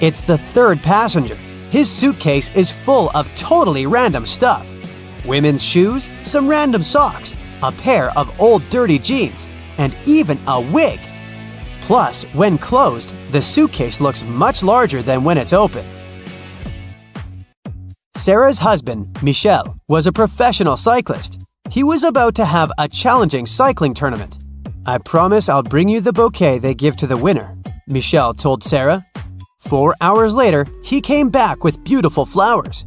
It's the 3rd passenger. His suitcase is full of totally random stuff. Women's shoes, some random socks, a pair of old dirty jeans, and even a wig. Plus, when closed, the suitcase looks much larger than when it's open. Sarah's husband, Michel, was a professional cyclist. He was about to have a challenging cycling tournament. "I promise I'll bring you the bouquet they give to the winner," Michel told Sarah. 4 hours later, he came back with beautiful flowers.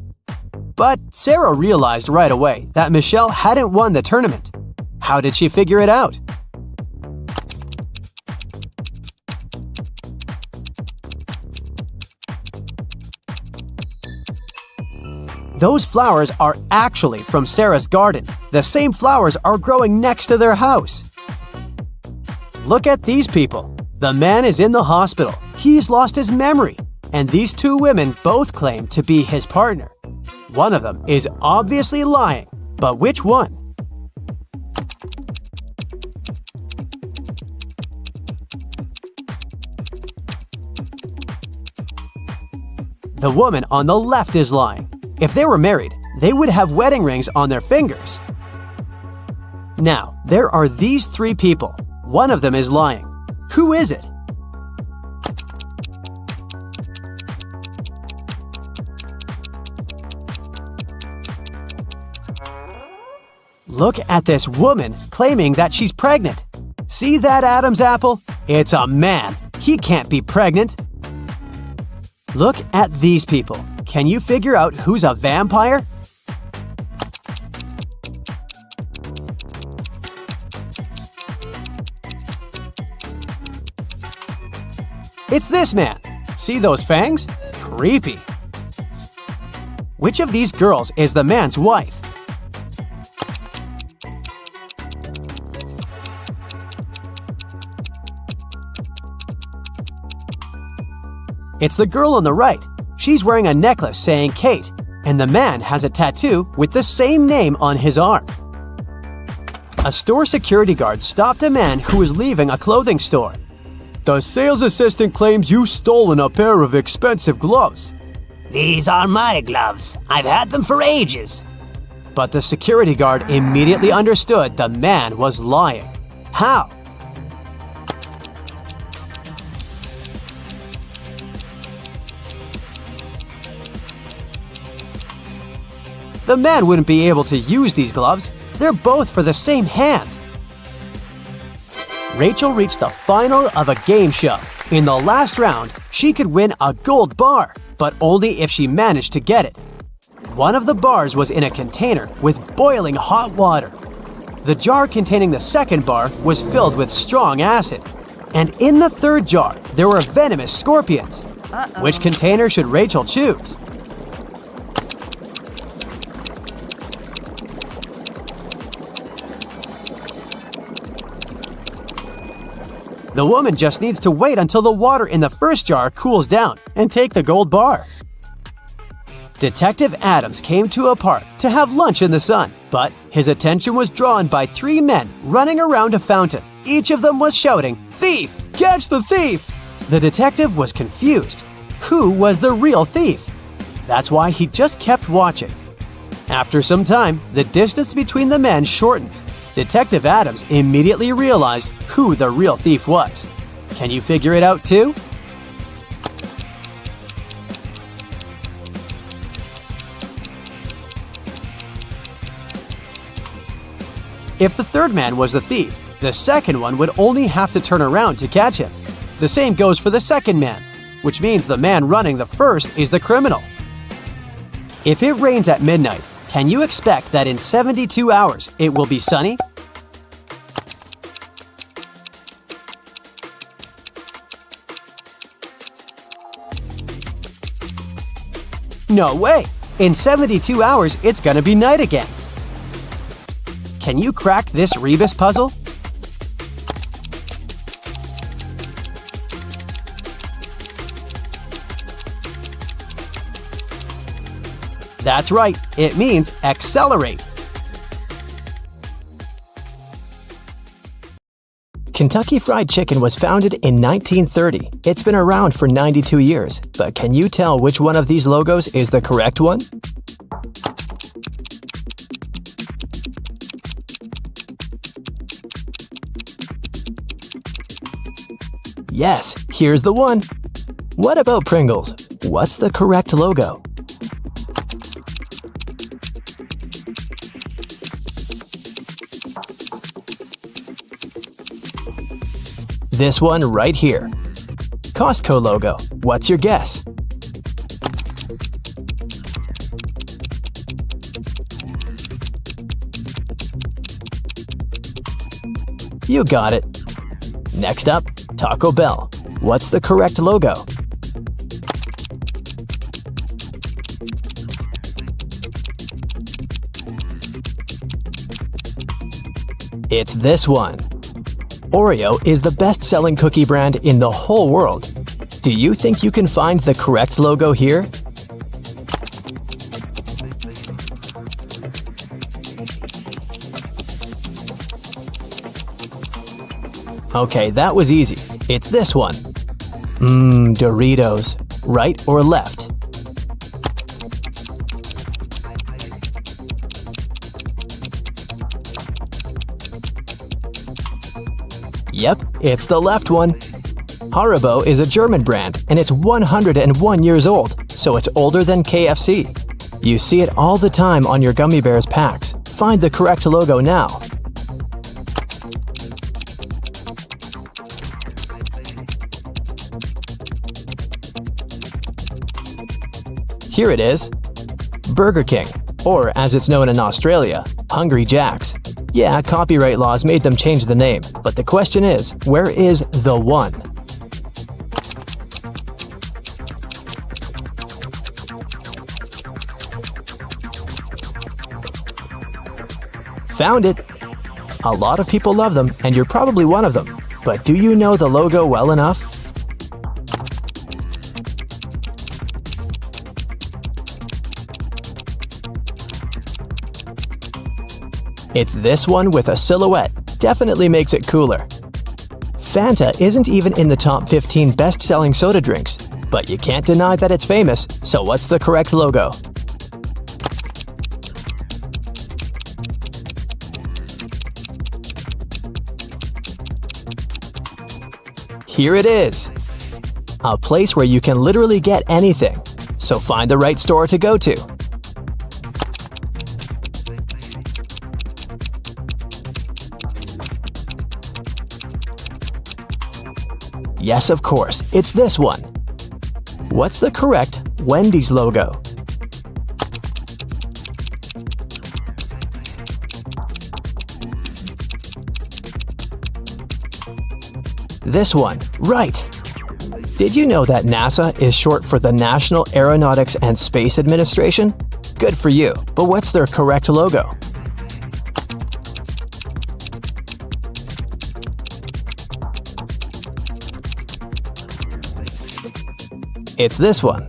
But Sarah realized right away that Michelle hadn't won the tournament. How did she figure it out? Those flowers are actually from Sarah's garden. The same flowers are growing next to their house. Look at these people. The man is in the hospital. He's lost his memory. And these 2 women both claim to be his partner. One of them is obviously lying, but which one? The woman on the left is lying. If they were married, they would have wedding rings on their fingers. Now, there are these three people. One of them is lying. Who is it? Look at this woman claiming that she's pregnant. See that Adam's apple? It's a man. He can't be pregnant. Look at these people. Can you figure out who's a vampire? It's this man. See those fangs? Creepy. Which of these girls is the man's wife? It's the girl on the right. She's wearing a necklace saying Kate, and the man has a tattoo with the same name on his arm. A store security guard stopped a man who was leaving a clothing store. The sales assistant claims you've stolen a pair of expensive gloves. These are my gloves. I've had them for ages. But the security guard immediately understood the man was lying. How? The man wouldn't be able to use these gloves. They're both for the same hand. Rachel reached the final of a game show. In the last round, she could win a gold bar, but only if she managed to get it. One of the bars was in a container with boiling hot water. The jar containing the second bar was filled with strong acid. And in the third jar, there were venomous scorpions. Which container should Rachel choose? The woman just needs to wait until the water in the first jar cools down and take the gold bar. Detective Adams came to a park to have lunch in the sun, but his attention was drawn by three men running around a fountain. Each of them was shouting, "Thief! Catch the thief!" The detective was confused. Who was the real thief? That's why he just kept watching. After some time, the distance between the men shortened. Detective Adams immediately realized who the real thief was. Can you figure it out too? If the third man was the thief, the second one would only have to turn around to catch him. The same goes for the second man, which means the man running the first is the criminal. If it rains at midnight, can you expect that in 72 hours it will be sunny? No way! In 72 hours, it's gonna be night again. Can you crack this rebus puzzle? That's right, it means accelerate. Kentucky Fried Chicken was founded in 1930. It's been around for 92 years, but can you tell which one of these logos is the correct one? Yes, here's the one. What about Pringles? What's the correct logo? This one right here. Costco logo. What's your guess? You got it. Next up, Taco Bell. What's the correct logo? It's this one. Oreo is the best-selling cookie brand in the whole world. Do you think you can find the correct logo here? Okay, that was easy. It's this one. Doritos. Right or left? Yep, it's the left one. Haribo is a German brand, and it's 101 years old, so it's older than KFC. You see it all the time on your gummy bears packs. Find the correct logo now. Here it is. Burger King, or as it's known in Australia, Hungry Jack's. Yeah, copyright laws made them change the name, but the question is, where is the one? Found it! A lot of people love them, and you're probably one of them. But do you know the logo well enough? It's this one with a silhouette. Definitely makes it cooler. Fanta isn't even in the top 15 best-selling soda drinks, but you can't deny that it's famous, so what's the correct logo? Here it is. A place where you can literally get anything, so find the right store to go to. Yes, of course, it's this one. What's the correct Wendy's logo? This one, right! Did you know that NASA is short for the National Aeronautics and Space Administration? Good for you, but what's their correct logo? It's this one.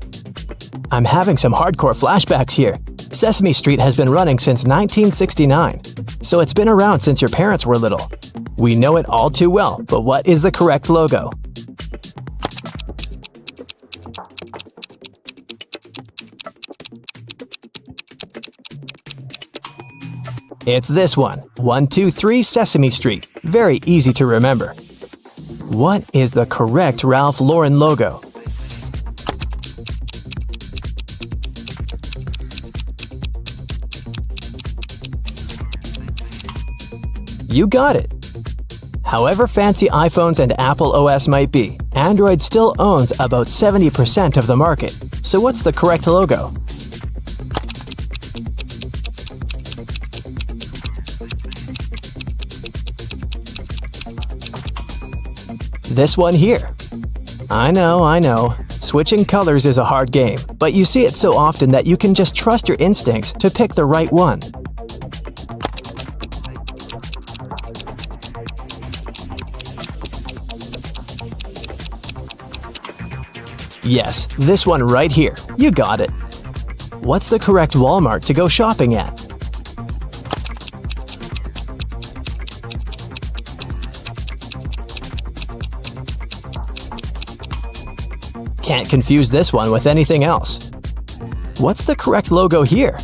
I'm having some hardcore flashbacks here. Sesame Street has been running since 1969, so it's been around since your parents were little. We know it all too well, but what is the correct logo? It's this one, 123 Sesame Street. Very easy to remember. What is the correct Ralph Lauren logo? You got it! However fancy iPhones and Apple OS might be, Android still owns about 70% of the market. So what's the correct logo? This one here. I know. Switching colors is a hard game, but you see it so often that you can just trust your instincts to pick the right one. Yes, this one right here. You got it. What's the correct Walmart to go shopping at? Can't confuse this one with anything else. What's the correct logo here?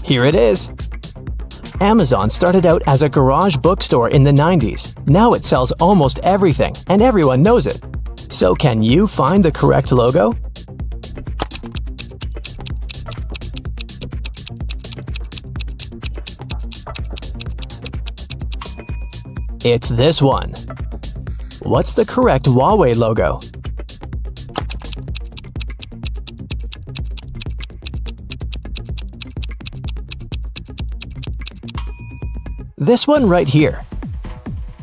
Here it is. Amazon started out as a garage bookstore in the 90s. Now it sells almost everything, and everyone knows it. So can you find the correct logo? It's this one. What's the correct Huawei logo? This one right here.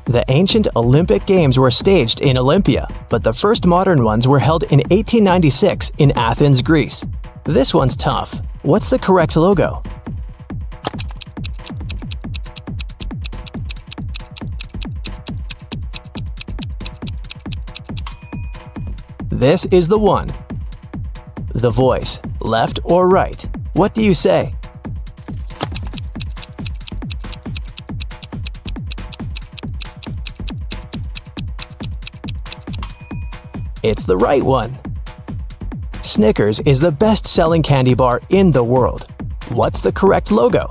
The ancient Olympic Games were staged in Olympia, but the first modern ones were held in 1896 in Athens, Greece. This one's tough. What's the correct logo? This is the one. The voice, left or right? What do you say? It's the right one. Snickers is the best-selling candy bar in the world. What's the correct logo?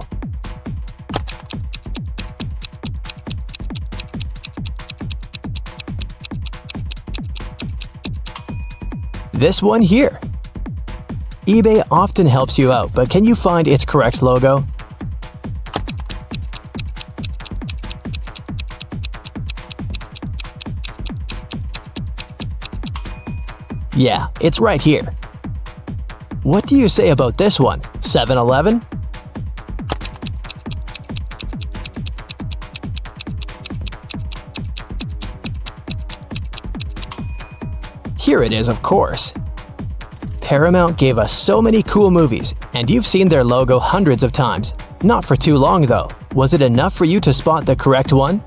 This one here. eBay often helps you out, but can you find its correct logo? Yeah, it's right here. What do you say about this one? 7-Eleven? Here it is, of course. Paramount gave us so many cool movies, and you've seen their logo hundreds of times. Not for too long, though. Was it enough for you to spot the correct one?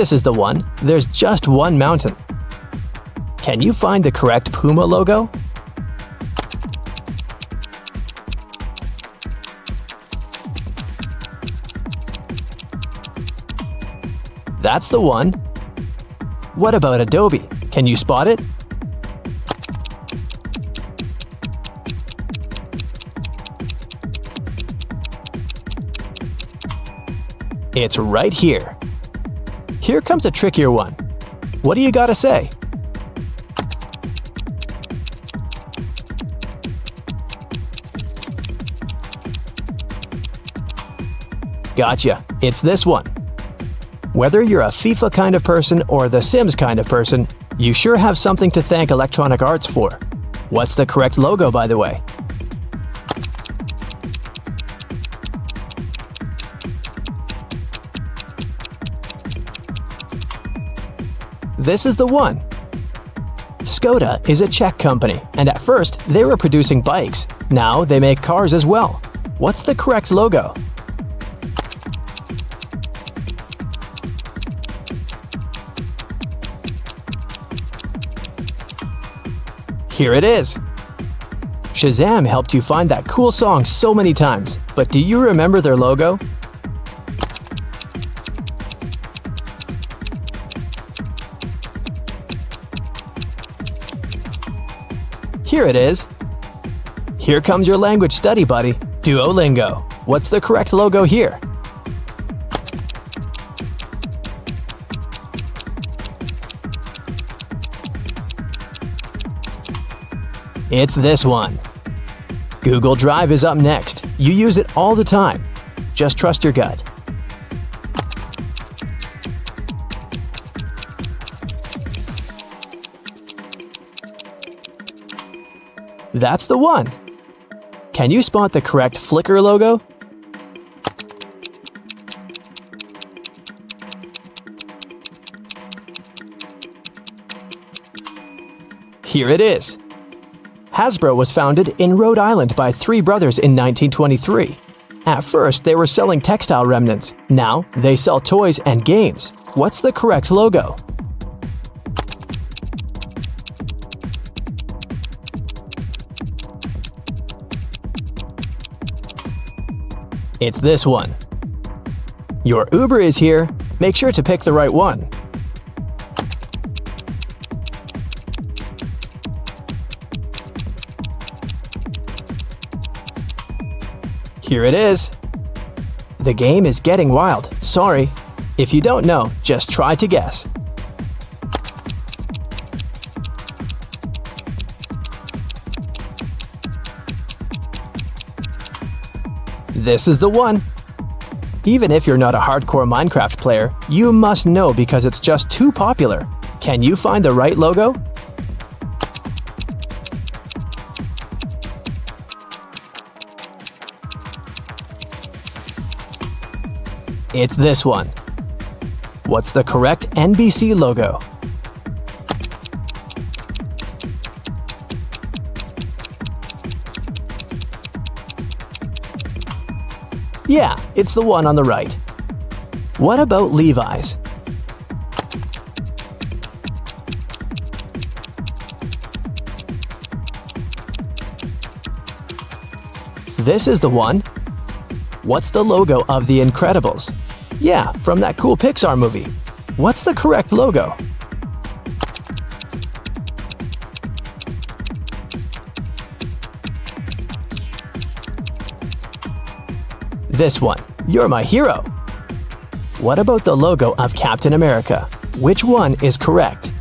This is the one. There's just one mountain. Can you find the correct Puma logo? That's the one. What about Adobe? Can you spot it? It's right here. Here comes a trickier one. What do you gotta say? Gotcha. It's this one. Whether you're a FIFA kind of person or the Sims kind of person, you sure have something to thank Electronic Arts for. What's the correct logo, by the way? This is the one. Skoda is a Czech company, and at first they were producing bikes. Now they make cars as well. What's the correct logo? Here it is. Shazam helped you find that cool song so many times, but do you remember their logo? Here it is. Here comes your language study buddy, Duolingo. What's the correct logo here? It's this one. Google Drive is up next. You use it all the time. Just trust your gut. That's the one. Can you spot the correct Flickr logo? Here it is. Hasbro was founded in Rhode Island by three brothers in 1923. At first, they were selling textile remnants. Now, they sell toys and games. What's the correct logo? It's this one. Your Uber is here. Make sure to pick the right one. Here it is. The game is getting wild. Sorry. If you don't know, just try to guess. This is the one. Even if you're not a hardcore Minecraft player, you must know because it's just too popular. Can you find the right logo? It's this one. What's the correct NBC logo? Yeah, it's the one on the right. What about Levi's? This is the one. What's the logo of The Incredibles? Yeah, from that cool Pixar movie. What's the correct logo? This one. You're my hero. What about the logo of Captain America? Which one is correct?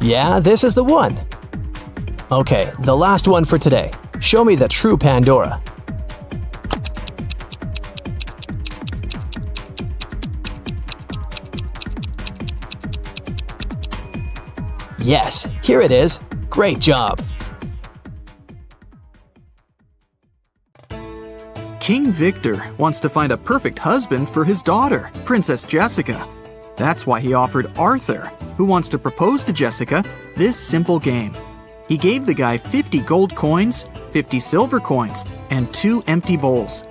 Yeah, this is the one. Okay, the last one for today. Show me the true Pandora. Yes, here it is. Great job. King Victor wants to find a perfect husband for his daughter, Princess Jessica. That's why he offered Arthur, who wants to propose to Jessica, this simple game. He gave the guy 50 gold coins, 50 silver coins, and 2 empty bowls.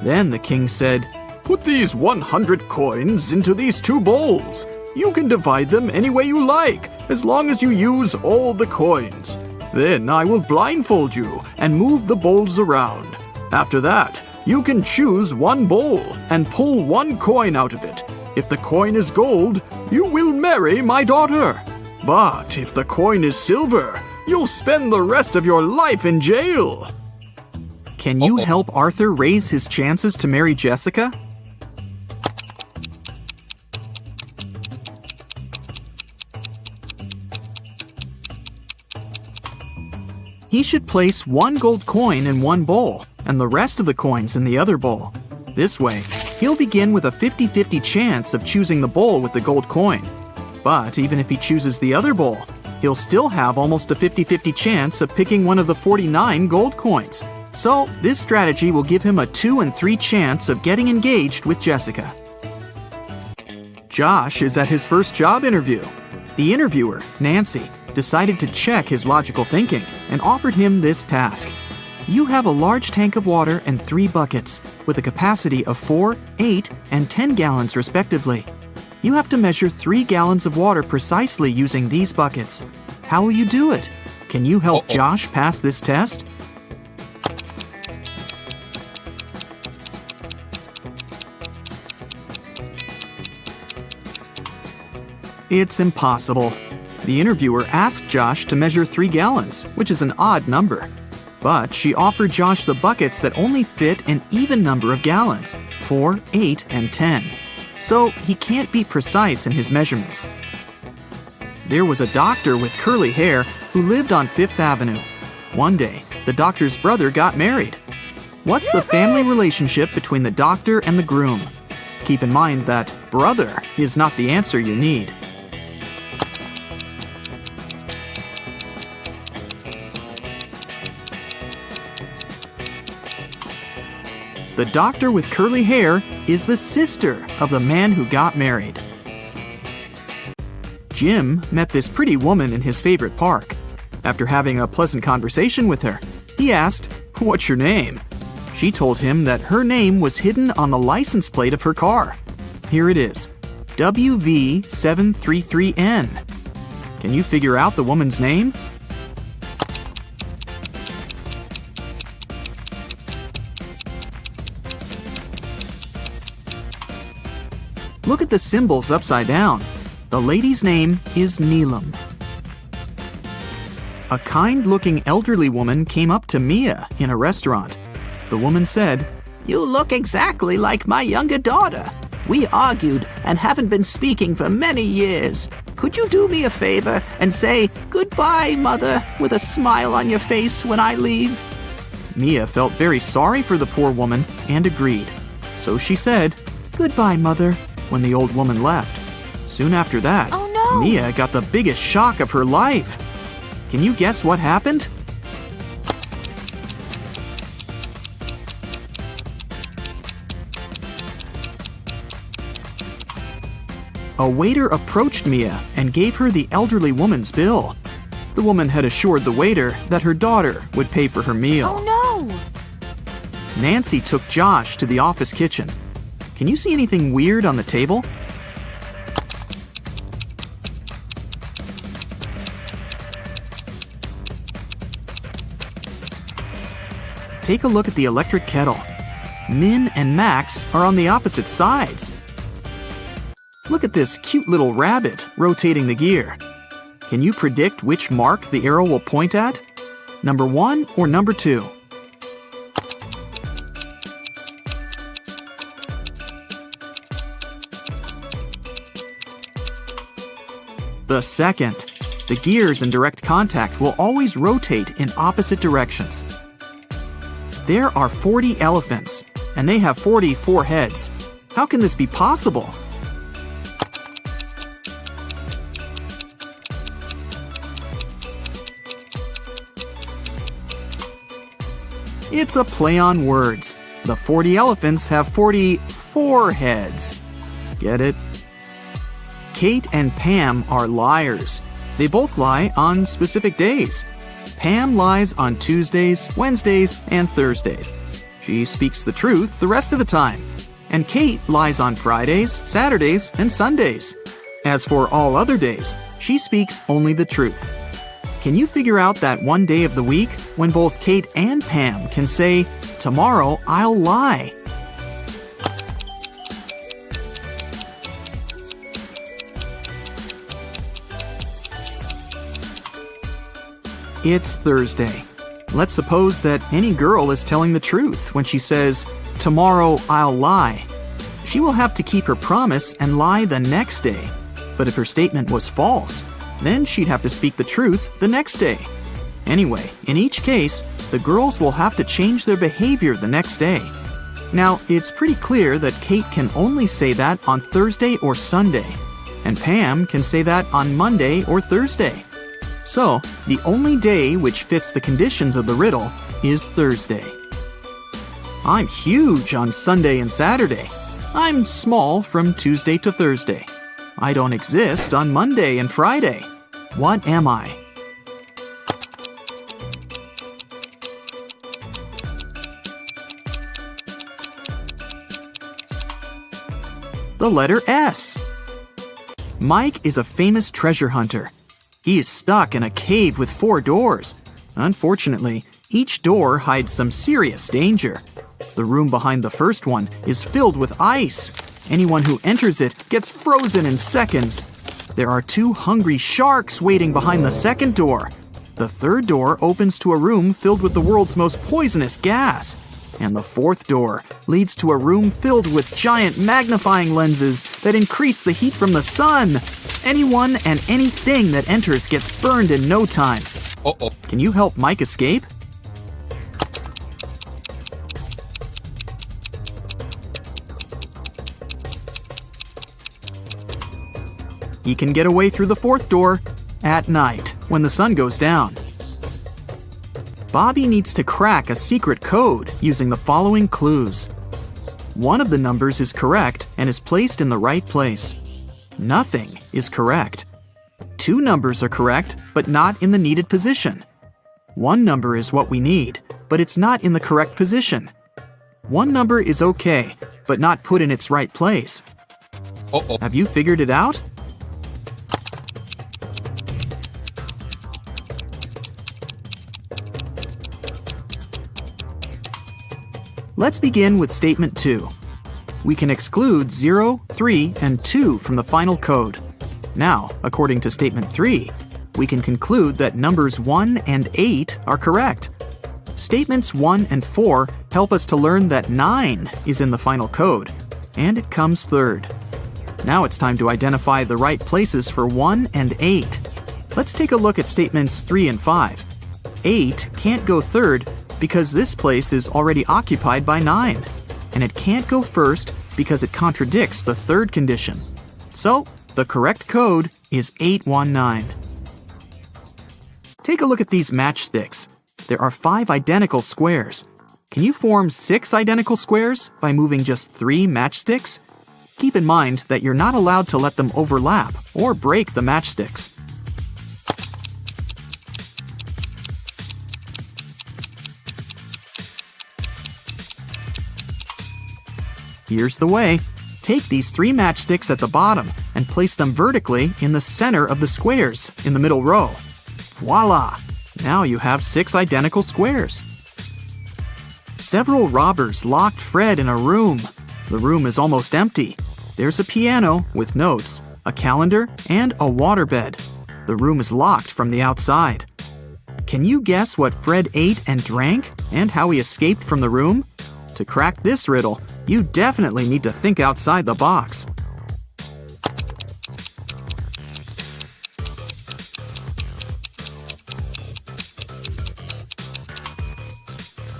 Then the king said, "Put these 100 coins into these 2 bowls. You can divide them any way you like, as long as you use all the coins. Then I will blindfold you and move the bowls around. After that, you can choose one bowl and pull 1 coin out of it. If the coin is gold, you will marry my daughter. But if the coin is silver, you'll spend the rest of your life in jail." Can you help Arthur raise his chances to marry Jessica? He should place 1 gold coin in 1 bowl and the rest of the coins in the other bowl. This way, he'll begin with a 50-50 chance of choosing the bowl with the gold coin. But even if he chooses the other bowl, he'll still have almost a 50-50 chance of picking one of the 49 gold coins. So this strategy will give him a 2 and 3 chance of getting engaged with Jessica. Josh is at his first job interview. The interviewer, Nancy, decided to check his logical thinking and offered him this task. You have a large tank of water and 3 buckets with a capacity of 4, 8, and 10 gallons respectively. You have to measure 3 gallons of water precisely using these buckets. How will you do it? Can you help Josh pass this test? It's impossible. The interviewer asked Josh to measure 3 gallons, which is an odd number. But she offered Josh the buckets that only fit an even number of gallons, 4, 8, and 10. So he can't be precise in his measurements. There was a doctor with curly hair who lived on 5th Avenue. One day, the doctor's brother got married. What's the family relationship between the doctor and the groom? Keep in mind that brother is not the answer you need. The doctor with curly hair is the sister of the man who got married. Jim met this pretty woman in his favorite park. After having a pleasant conversation with her, he asked, "What's your name?" She told him that her name was hidden on the license plate of her car. Here it is, WV733N. Can you figure out the woman's name? Look at the symbols upside down. The lady's name is Neelam. A kind-looking elderly woman came up to Mia in a restaurant. The woman said, You look exactly like my younger daughter. We argued and haven't been speaking for many years. Could you do me a favor and say, "Goodbye, Mother," with a smile on your face when I leave? Mia felt very sorry for the poor woman and agreed. So she said, "Goodbye, Mother," when the old woman left. Soon after that, Mia got the biggest shock of her life. Can you guess what happened? A waiter approached Mia and gave her the elderly woman's bill. The woman had assured the waiter that her daughter would pay for her meal. Oh no! Nancy took Josh to the office kitchen. Can you see anything weird on the table? take a look at the electric kettle. Min and Max are on the opposite sides. Look at this cute little rabbit rotating the gear. Can you predict which mark the arrow will point at? Number 1 or number 2? The second. The gears in direct contact will always rotate in opposite directions. There are 40 elephants, and they have 44 heads. How can this be possible? It's a play on words. The 40 elephants have 44 heads. Get it? Kate and Pam are liars. They both lie on specific days. Pam lies on Tuesdays, Wednesdays, and Thursdays. She speaks the truth the rest of the time. And Kate lies on Fridays, Saturdays, and Sundays. As for all other days, she speaks only the truth. Can you figure out that one day of the week when both Kate and Pam can say, "Tomorrow I'll lie"? It's Thursday. Let's suppose that any girl is telling the truth when she says, "Tomorrow I'll lie." She will have to keep her promise and lie the next day. But if her statement was false, then she'd have to speak the truth the next day. Anyway, in each case, the girls will have to change their behavior the next day. Now, it's pretty clear that Kate can only say that on Thursday or Sunday, and Pam can say that on Monday or Thursday. So, the only day which fits the conditions of the riddle is Thursday. I'm huge on Sunday and Saturday. I'm small from Tuesday to Thursday. I don't exist on Monday and Friday. What am I? The letter S. Mike is a famous treasure hunter. He is stuck in a cave with 4 doors. Unfortunately, each door hides some serious danger. The room behind the first one is filled with ice. Anyone who enters it gets frozen in seconds. There are 2 hungry sharks waiting behind the second door. The third door opens to a room filled with the world's most poisonous gas. And the fourth door leads to a room filled with giant magnifying lenses that increase the heat from the sun. Anyone and anything that enters gets burned in no time. Can you help Mike escape? He can get away through the fourth door at night when the sun goes down. Bobby needs to crack a secret code using the following clues. One of the numbers is correct and is placed in the right place. Nothing is correct. 2 numbers are correct, but not in the needed position. 1 number is what we need, but it's not in the correct position. 1 number is okay, but not put in its right place. Have you figured it out? Let's begin with statement 2. We can exclude 0, 3, and 2 from the final code. Now, according to statement 3, we can conclude that numbers 1 and 8 are correct. Statements 1 and 4 help us to learn that 9 is in the final code, and it comes third. Now it's time to identify the right places for 1 and 8. Let's take a look at statements 3 and 5. 8 can't go third because this place is already occupied by 9, and it can't go first because it contradicts the third condition. So, the correct code is 819. Take a look at these matchsticks. There are 5 identical squares. Can you form 6 identical squares by moving just 3 matchsticks? Keep in mind that you're not allowed to let them overlap or break the matchsticks. Here's the way. Take these 3 matchsticks at the bottom and place them vertically in the center of the squares in the middle row. Voila! Now you have 6 identical squares. Several robbers locked Fred in a room. The room is almost empty. There's a piano with notes, a calendar, and a waterbed. The room is locked from the outside. Can you guess what Fred ate and drank, and how he escaped from the room? To crack this riddle, you definitely need to think outside the box.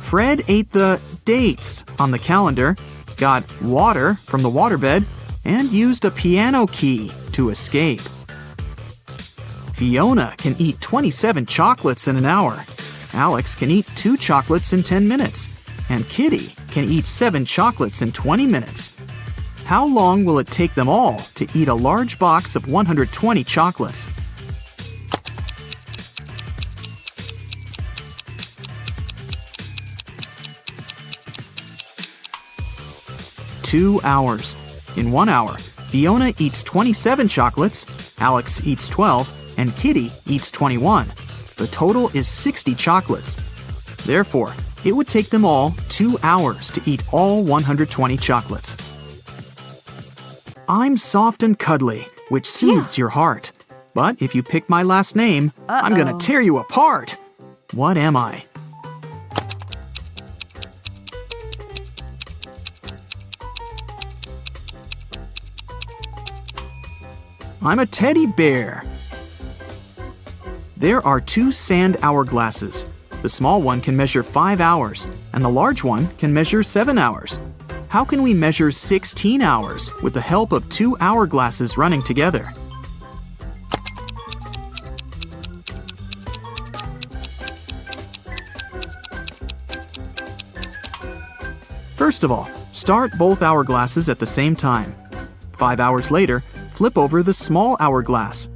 Fred ate the dates on the calendar, got water from the waterbed, and used a piano key to escape. Fiona can eat 27 chocolates in an hour. Alex can eat 2 chocolates in 10 minutes. And Kitty can eat 7 chocolates in 20 minutes. How long will it take them all to eat a large box of 120 chocolates? Two hours. In 1 hour, Fiona eats 27 chocolates, Alex eats 12, and Kitty eats 21. The total is 60 chocolates. Therefore, it would take them all 2 hours to eat all 120 chocolates. I'm soft and cuddly, which soothes your heart. But if you pick my last name, I'm gonna tear you apart. What am I? I'm a teddy bear. There are 2 sand hourglasses. The small one can measure 5 hours, and the large one can measure 7 hours. How can we measure 16 hours with the help of 2 hourglasses running together? First of all, start both hourglasses at the same time. 5 hours later, flip over the small hourglass.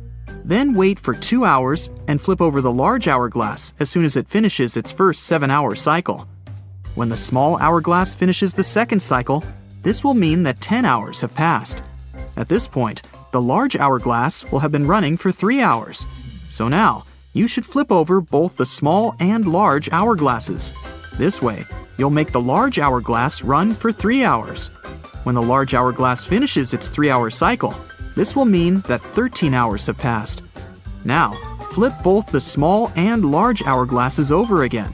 Then wait for 2 hours and flip over the large hourglass as soon as it finishes its first 7-hour cycle. When the small hourglass finishes the second cycle, this will mean that 10 hours have passed. At this point, the large hourglass will have been running for 3 hours. So now, you should flip over both the small and large hourglasses. This way, you'll make the large hourglass run for 3 hours. When the large hourglass finishes its 3-hour cycle, this will mean that 13 hours have passed. Now, flip both the small and large hourglasses over again.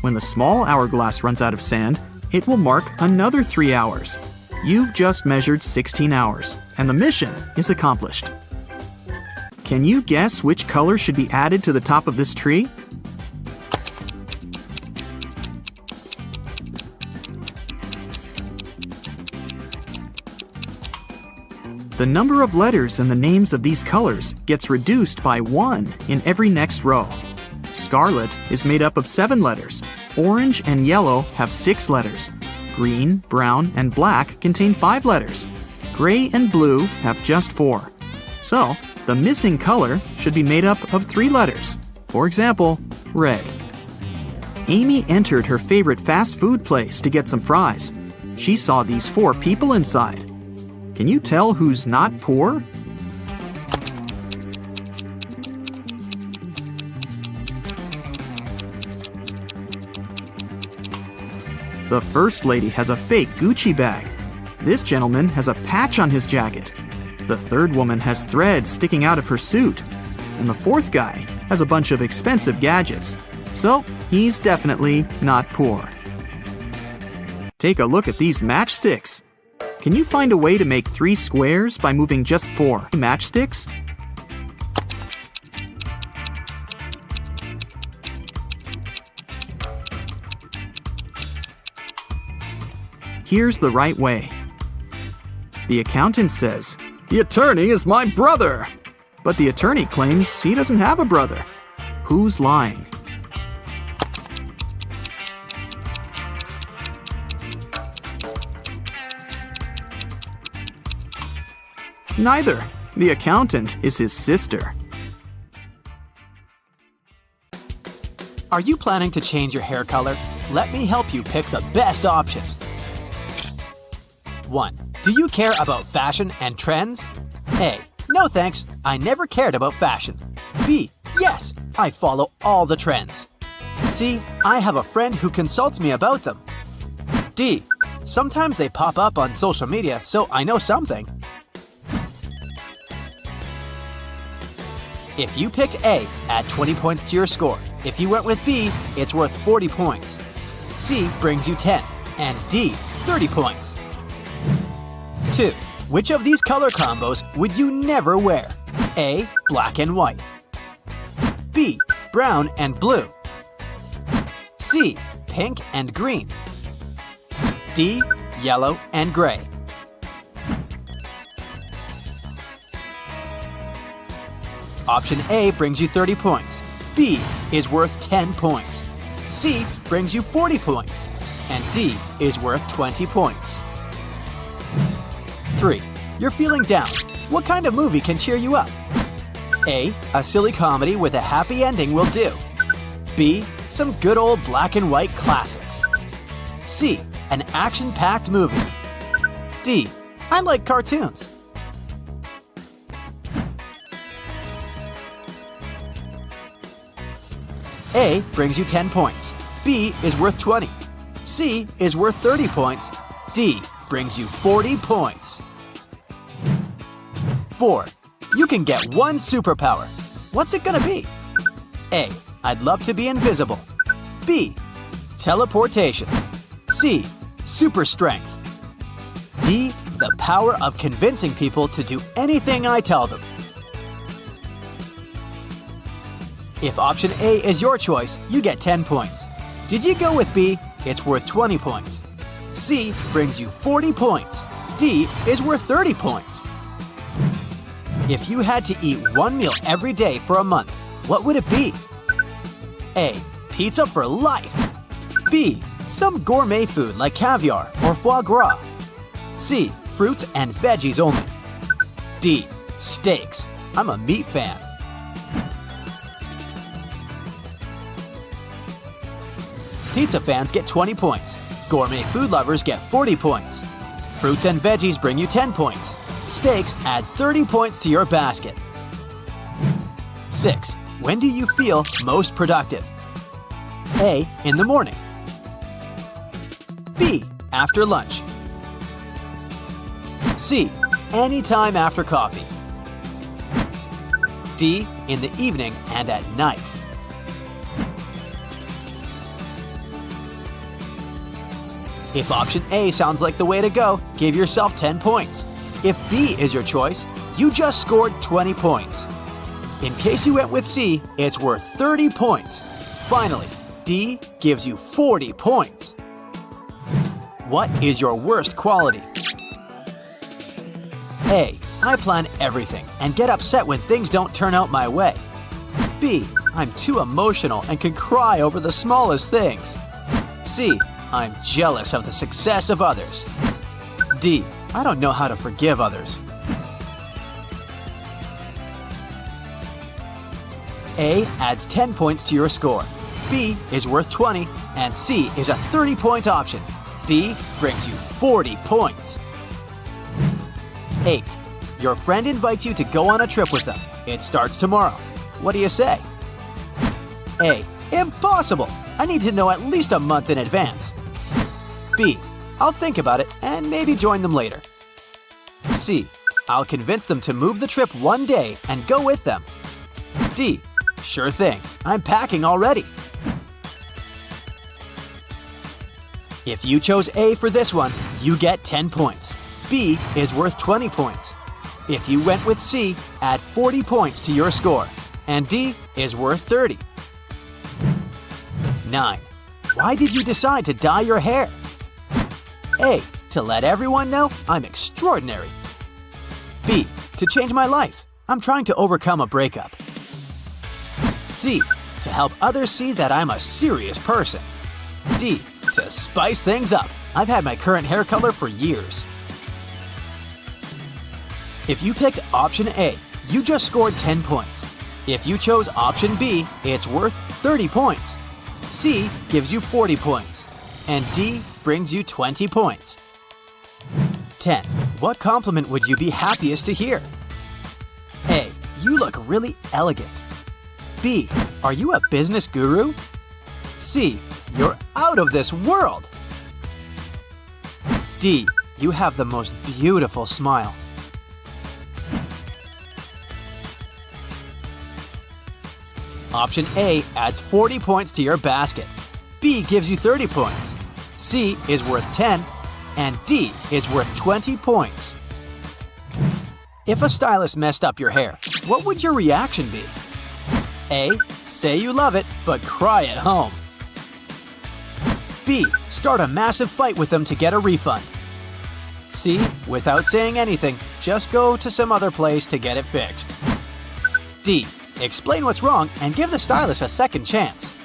When the small hourglass runs out of sand, it will mark another 3 hours. You've just measured 16 hours, and the mission is accomplished. Can you guess which color should be added to the top of this tree? The number of letters in the names of these colors gets reduced by 1 in every next row. Scarlet is made up of 7 letters. Orange and yellow have 6 letters. Green, brown, and black contain 5 letters. Gray and blue have just 4. So, the missing color should be made up of 3 letters. For example, red. Amy entered her favorite fast food place to get some fries. She saw these 4 people inside. Can you tell who's not poor? The first lady has a fake Gucci bag. This gentleman has a patch on his jacket. The third woman has threads sticking out of her suit. And the fourth guy has a bunch of expensive gadgets. So, he's definitely not poor. Take a look at these matchsticks. Can you find a way to make 3 squares by moving just 4 matchsticks? Here's the right way. The accountant says, "The attorney is my brother." But the attorney claims he doesn't have a brother. Who's lying? Neither. The accountant is his sister. Are you planning to change your hair color? Let me help you pick the best option. 1. Do you care about fashion and trends? A. No thanks, I never cared about fashion. B. Yes, I follow all the trends. C. I have a friend who consults me about them. D. Sometimes they pop up on social media, so I know something. If you picked A, add 20 points to your score. If you went with B, it's worth 40 points. C brings you 10, and D, 30 points. 2. Which of these color combos would you never wear? A. Black and white. B. Brown and blue. C. Pink and green. D. Yellow and gray. Option A brings you 30 points. B is worth 10 points. C brings you 40 points. And D is worth 20 points. 3. You're feeling down. What kind of movie can cheer you up? A silly comedy with a happy ending will do. B. Some good old black and white classics. C. An action-packed movie. D. I like cartoons. A brings you 10 points. B is worth 20. C is worth 30 points. D brings you 40 points. 4. You can get one superpower. What's it gonna be? A. I'd love to be invisible. B. Teleportation. C. Super strength. D. The power of convincing people to do anything I tell them. If option A is your choice, you get 10 points. Did you go with B? It's worth 20 points. C brings you 40 points. D is worth 30 points. If you had to eat one meal every day for a month, what would it be? A. Pizza for life. B. Some gourmet food like caviar or foie gras. C. Fruits and veggies only. D. Steaks. I'm a meat fan. Pizza fans get 20 points. Gourmet food lovers get 40 points. Fruits and veggies bring you 10 points. Steaks add 30 points to your basket. 6. When do you feel most productive? A. In the morning. B. After lunch. C. Anytime after coffee. D. In the evening and at night. If option A sounds like the way to go, give yourself 10 points. If B is your choice, you just scored 20 points. In case you went with C, it's worth 30 points. Finally, D gives you 40 points. What is your worst quality? A. I plan everything and get upset when things don't turn out my way. B. I'm too emotional and can cry over the smallest things. C. I'm jealous of the success of others. D. I don't know how to forgive others. A adds 10 points to your score. B is worth 20, and C is a 30-point option. D brings you 40 points. 8. Your friend invites you to go on a trip with them. It starts tomorrow. What do you say? A. Impossible! I need to know at least a month in advance. B. I'll think about it and maybe join them later. C. I'll convince them to move the trip one day and go with them. D. Sure thing. I'm packing already. If you chose A for this one, you get 10 points. B is worth 20 points. If you went with C, add 40 points to your score. And D is worth 30. 9. Why did you decide to dye your hair? A. To let everyone know I'm extraordinary. B. To change my life. I'm trying to overcome a breakup. C. To help others see that I'm a serious person. D. To spice things up. I've had my current hair color for years. If you picked option A, you just scored 10 points. If you chose option B, it's worth 30 points. C gives you 40 points. And D brings you 20 points. 10. What compliment would you be happiest to hear? A. You look really elegant. B. Are you a business guru? C. You're out of this world. D. You have the most beautiful smile. Option A adds 40 points to your basket. B gives you 30 points. C is worth 10, and D is worth 20 points. If a stylist messed up your hair, what would your reaction be? A. Say you love it, but cry at home. B. Start a massive fight with them to get a refund. C. Without saying anything, just go to some other place to get it fixed. D. Explain what's wrong and give the stylist a second chance.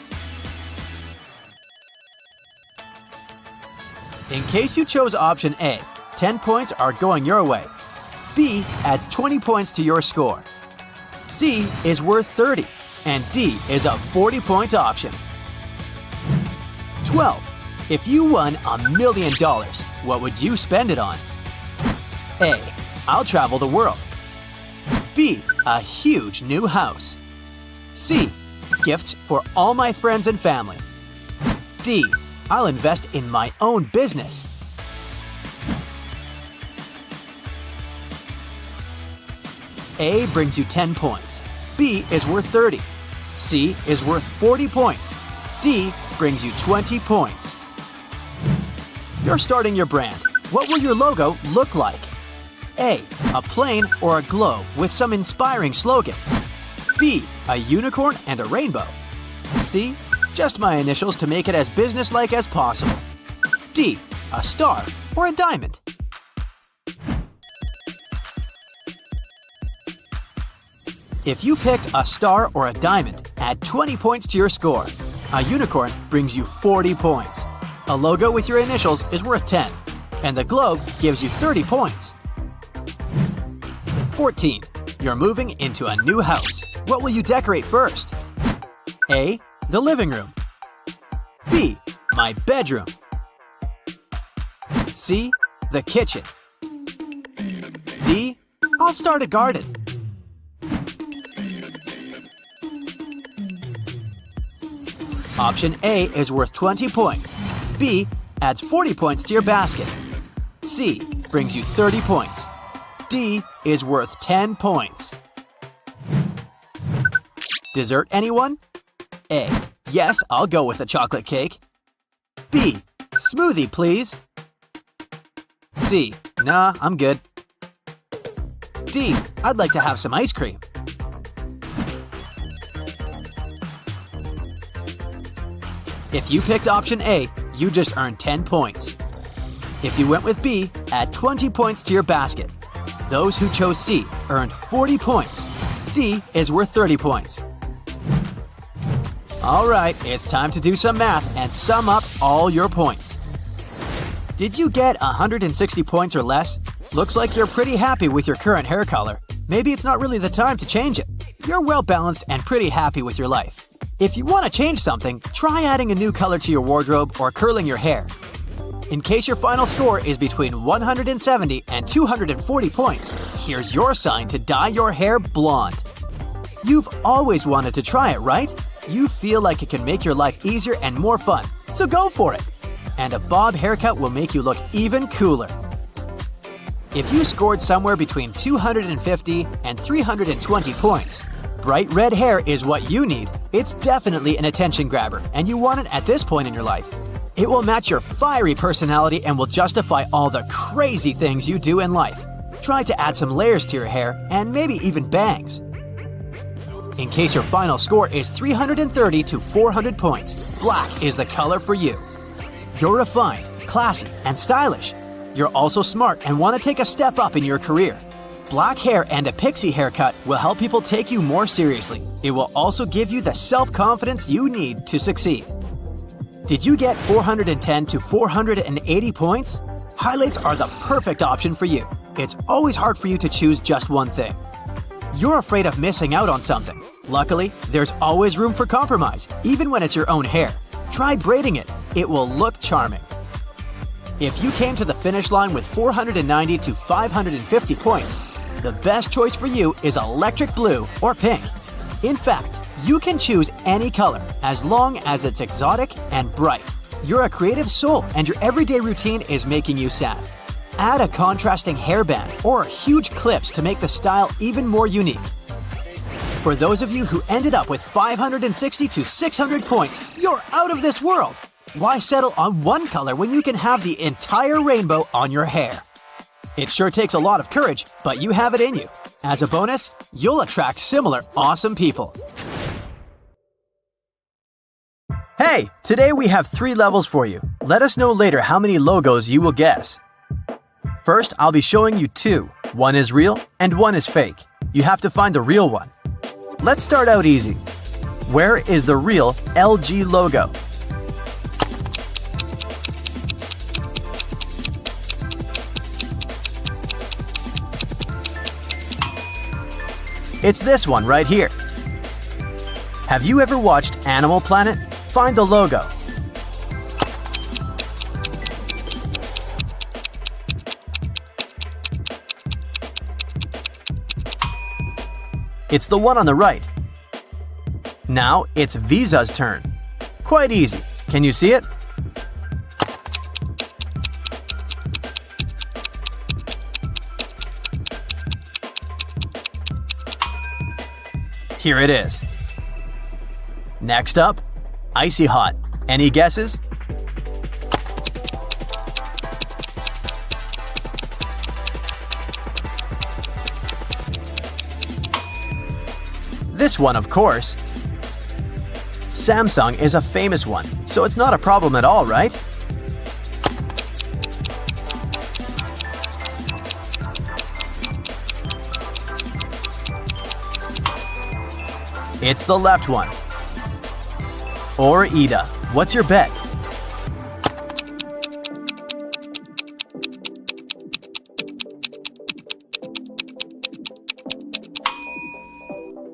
In case you chose option A, 10 points are going your way. B adds 20 points to your score. C is worth 30, and D is a 40-point option. 12. If you won $1 million, what would you spend it on? A. I'll travel the world. B. A huge new house. C. Gifts for all my friends and family. D. I'll invest in my own business. A brings you 10 points. B is worth 30. C is worth 40 points. D brings you 20 points. You're starting your brand. What will your logo look like? A. A plane or a globe with some inspiring slogan. B. A unicorn and a rainbow. C. Just my initials to make it as businesslike as possible. D. A star or a diamond. If you picked a star or a diamond, add 20 points to your score. A unicorn brings you 40 points. A logo with your initials is worth 10, and the globe gives you 30 points. 14. You're moving into a new house. What will you decorate first? A. The living room. B. My bedroom. C. The kitchen. D. I'll start a garden. Option A is worth 20 points. B adds 40 points to your basket. C brings you 30 points. D is worth 10 points. Dessert, anyone? A. Yes, I'll go with a chocolate cake. B. Smoothie, please. C. Nah, I'm good. D. I'd like to have some ice cream. If you picked option A, you just earned 10 points. If you went with B, add 20 points to your basket. Those who chose C earned 40 points. D is worth 30 points. All right, it's time to do some math and sum up all your points. Did you get 160 points or less? Looks like you're pretty happy with your current hair color. Maybe it's not really the time to change it. You're well balanced and pretty happy with your life. If you want to change something, try adding a new color to your wardrobe or curling your hair. In case your final score is between 170 and 240 points, here's your sign to dye your hair blonde. You've always wanted to try it, right? You feel like it can make your life easier and more fun, so go for it! And a bob haircut will make you look even cooler. If you scored somewhere between 250 and 320 points, bright red hair is what you need. It's definitely an attention grabber, and you want it at this point in your life. It will match your fiery personality and will justify all the crazy things you do in life. Try to add some layers to your hair, and maybe even bangs. In case your final score is 330 to 400 points, black is the color for you. You're refined, classy, and stylish. You're also smart and want to take a step up in your career. Black hair and a pixie haircut will help people take you more seriously. It will also give you the self-confidence you need to succeed. Did you get 410 to 480 points? Highlights are the perfect option for you. It's always hard for you to choose just one thing. You're afraid of missing out on something. Luckily, there's always room for compromise, even when it's your own hair. Try braiding it. It will look charming. If you came to the finish line with 490 to 550 points, the best choice for you is electric blue or pink. In fact, you can choose any color as long as it's exotic and bright. You're a creative soul and your everyday routine is making you sad. Add a contrasting hairband or huge clips to make the style even more unique. For those of you who ended up with 560 to 600 points, you're out of this world! Why settle on one color when you can have the entire rainbow on your hair? It sure takes a lot of courage, but you have it in you. As a bonus, you'll attract similar awesome people. Hey, today we have 3 levels for you. Let us know later how many logos you will guess. First, I'll be showing you 2. One is real and one is fake. You have to find the real one. Let's start out easy. Where is the real LG logo? It's this one right here. Have you ever watched Animal Planet? Find the logo. It's the one on the right. Now it's Visa's turn. Quite easy. Can you see it? Here it is. Next up, Icy Hot. Any guesses? This one, of course. Samsung is a famous one, so it's not a problem at all, right? It's the left one. Or Ida. What's your bet?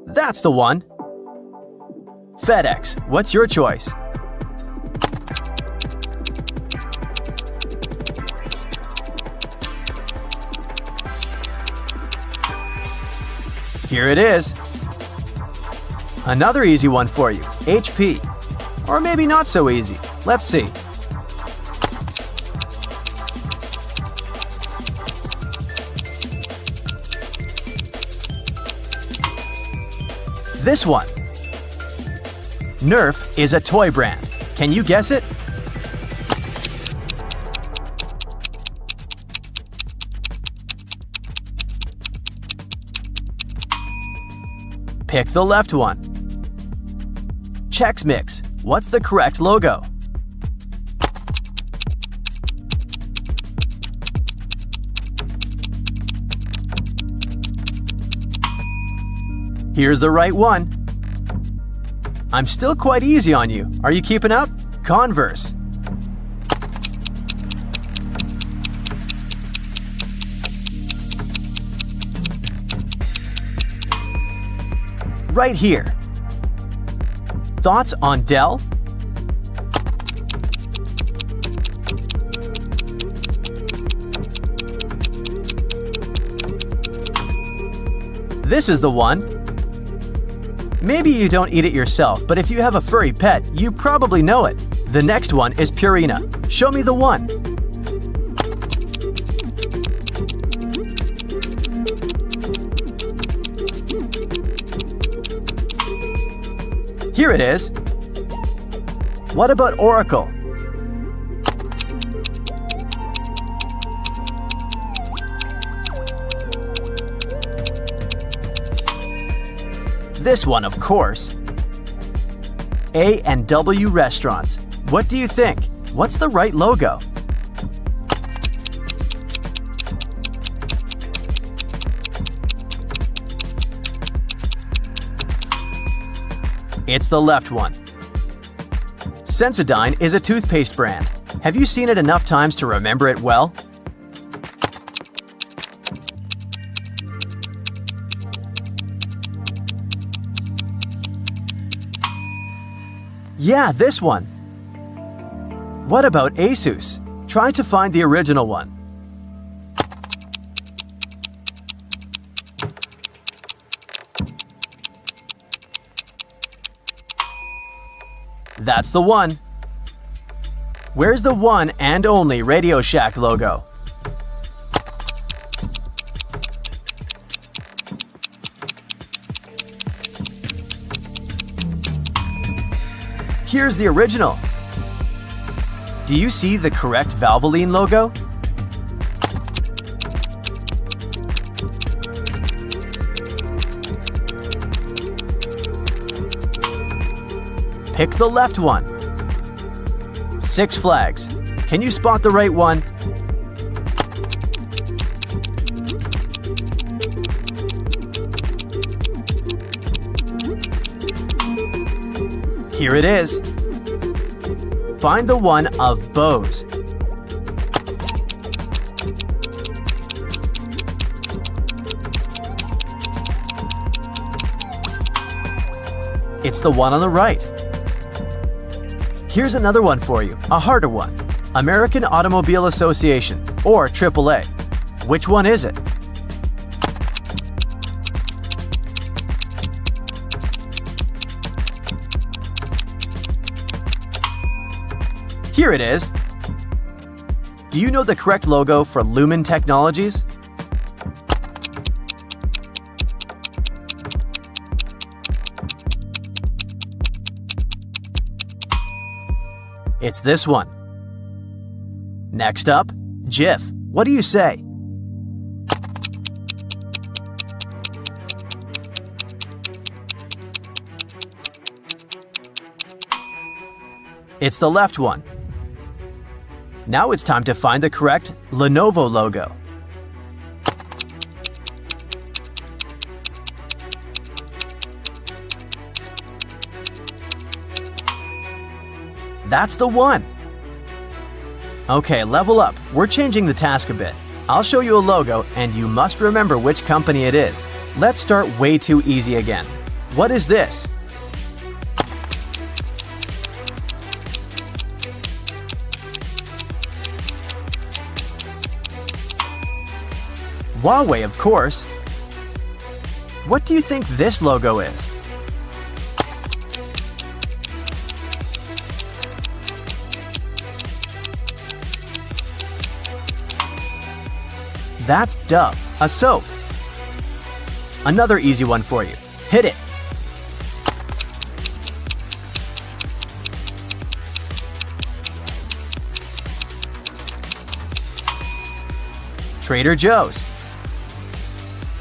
That's the one. FedEx. What's your choice? Here it is. Another easy one for you, HP. Or maybe not so easy. Let's see. This one. Nerf is a toy brand. Can you guess it? Pick the left one. Chex Mix. What's the correct logo? Here's the right one. I'm still quite easy on you. Are you keeping up? Converse. Right here. Thoughts on Dell? This is the one. Maybe you don't eat it yourself, but if you have a furry pet, you probably know it. The next one is Purina. Show me the one. Here it is. What about Oracle? This one, of course. A&W Restaurants. What do you think? What's the right logo? It's the left one. Sensodyne is a toothpaste brand. Have you seen it enough times to remember it well? Yeah, this one. What about Asus? Try to find the original one. That's the one. Where's the one and only Radio Shack logo? Here's the original. Do you see the correct Valvoline logo? Pick the left one. Six Flags. Can you spot the right one? Here it is. Find the one of Bose. It's the one on the right. Here's another one for you, a harder one. American Automobile Association, or AAA. Which one is it? Here it is. Do you know the correct logo for Lumen Technologies? It's this one. Next up, Jif. What do you say? It's the left one. Now it's time to find the correct Lenovo logo. That's the one. Okay, level up. We're changing the task a bit. I'll show you a logo and you must remember which company it is. Let's start way too easy again. What is this? Huawei, of course. What do you think this logo is? That's Dove, a soap. Another easy one for you. Hit it. Trader Joe's.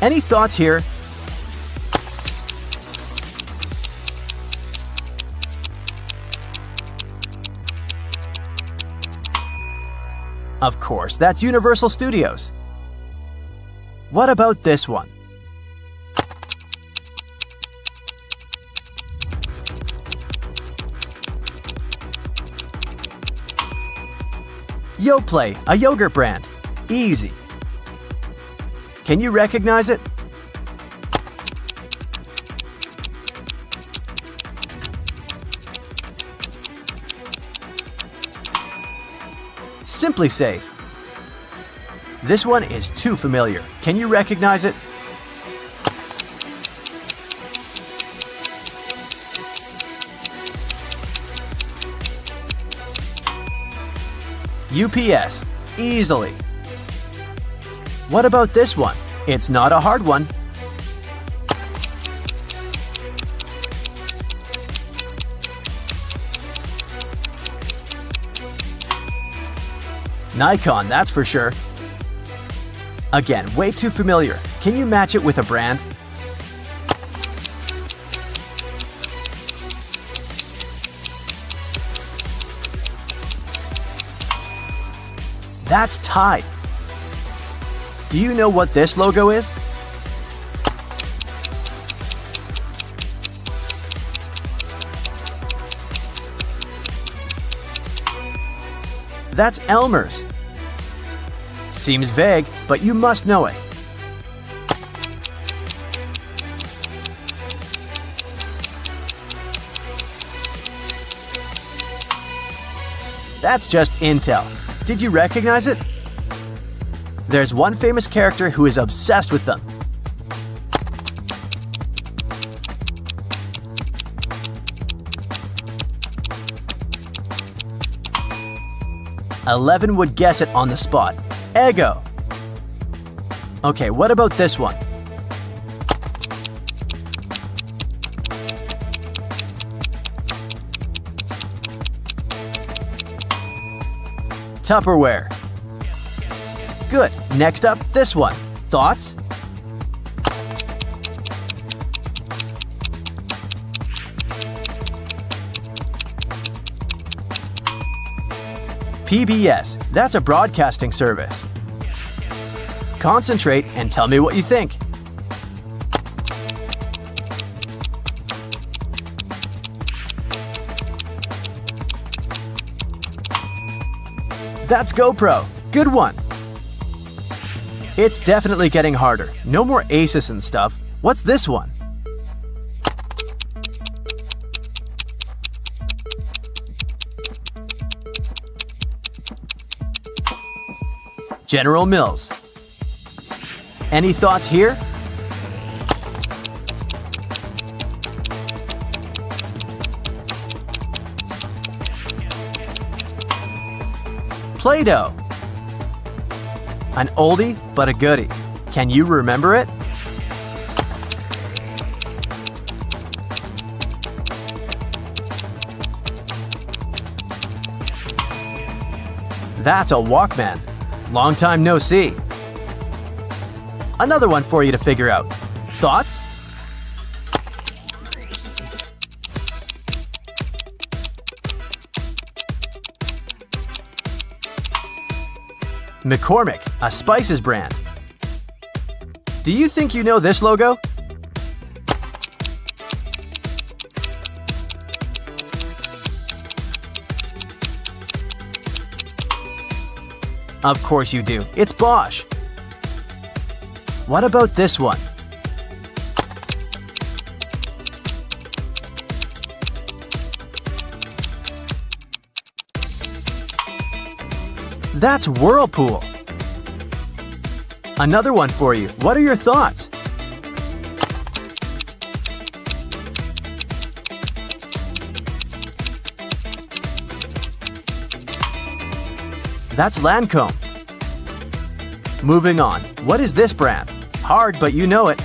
Any thoughts here? Of course, that's Universal Studios. What about this one? Yoplait, a yogurt brand. Easy. Can you recognize it? Simply Safe. This one is too familiar. Can you recognize it? UPS. Easily. What about this one? It's not a hard one. Nikon, that's for sure. Again, way too familiar. Can you match it with a brand? That's Tide. Do you know what this logo is? That's Elmer's. Seems vague, but you must know it. That's just Intel. Did you recognize it? There's one famous character who is obsessed with them. 11 would guess it on the spot. Ego. Okay, what about this one? Tupperware. Good. Next up, this one. Thoughts? PBS. That's a broadcasting service. Concentrate and tell me what you think. That's GoPro. Good one. It's definitely getting harder. No more aces and stuff. What's this one? General Mills. Any thoughts here? Play-Doh. An oldie, but a goodie. Can you remember it? That's a Walkman. Long time no see. Another one for you to figure out. Thoughts? McCormick, a spices brand. Do you think you know this logo? Of course you do. It's Bosch. What about this one? That's Whirlpool. Another one for you. What are your thoughts? That's Lancome. Moving on. What is this brand? Hard, but you know it.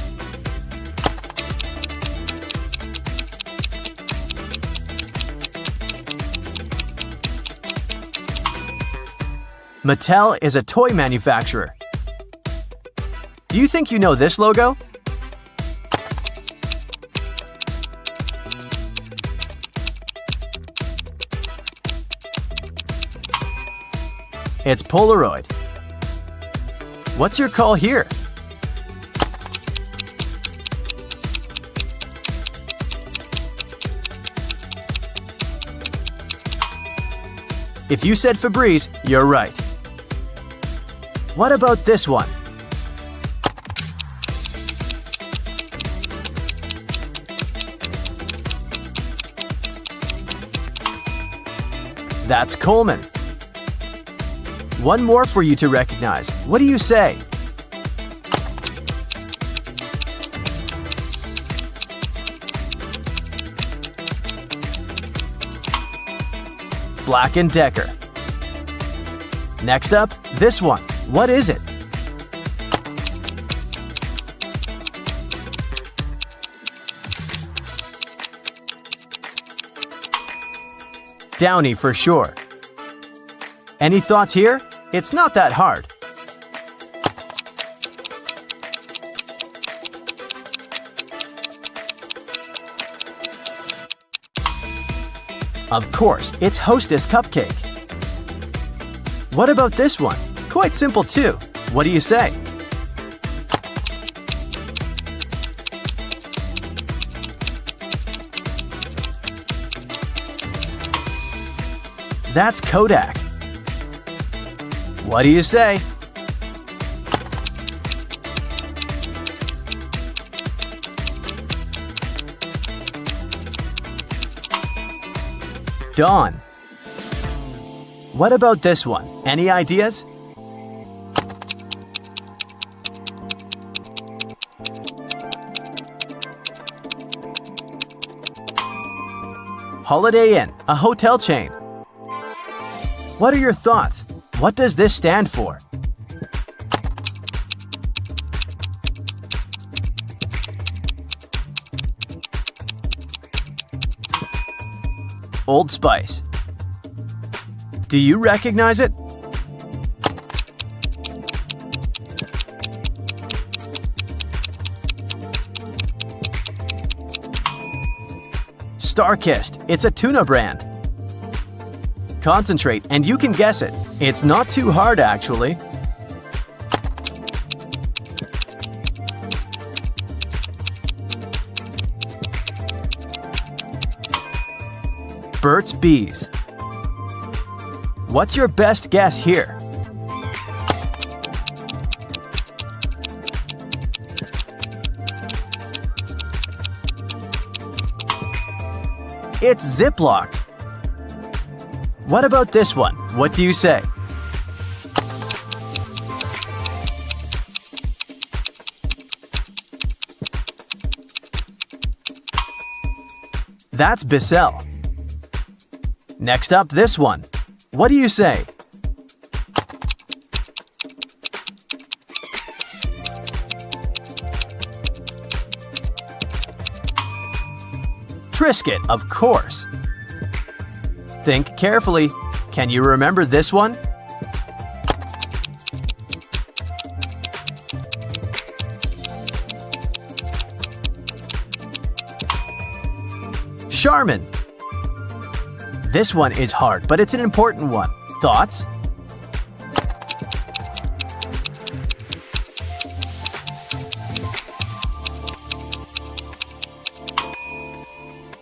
Mattel is a toy manufacturer. Do you think you know this logo? It's Polaroid. What's your call here? If you said Febreze, you're right. What about this one? That's Coleman. One more for you to recognize. What do you say? Black & Decker. Next up, this one. What is it? Downy for sure. Any thoughts here? It's not that hard. Of course, it's Hostess Cupcake. What about this one? Quite simple too. What do you say? That's Kodak. What do you say? Dawn. What about this one? Any ideas? Holiday Inn, a hotel chain. What are your thoughts? What does this stand for? Old Spice. Do you recognize it? Starkist. It's a tuna brand. Concentrate and you can guess it. It's not too hard actually. Burt's Bees. What's your best guess here? It's Ziploc. What about this one? What do you say? That's Bissell. Next up, this one. What do you say? Triscuit, of course. Think carefully. Can you remember this one? Charmin. This one is hard, but it's an important one. Thoughts?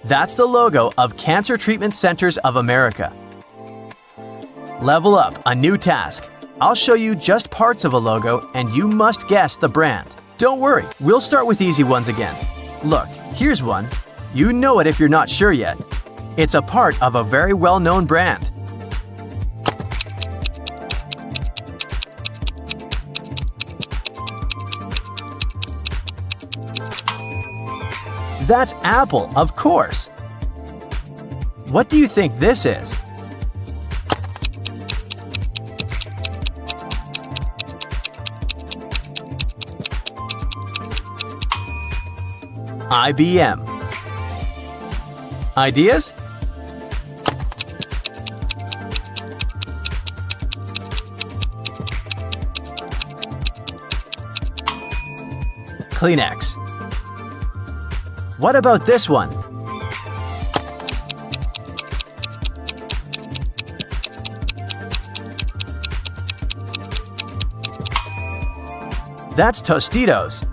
That's the logo of Cancer Treatment Centers of America. Level up, a new task. I'll show you just parts of a logo and you must guess the brand. Don't worry, we'll start with easy ones again. Look, here's one. You know it if you're not sure yet. It's a part of a very well-known brand. That's Apple, of course. What do you think this is? IBM. Ideas? Kleenex. What about this one? That's Tostitos.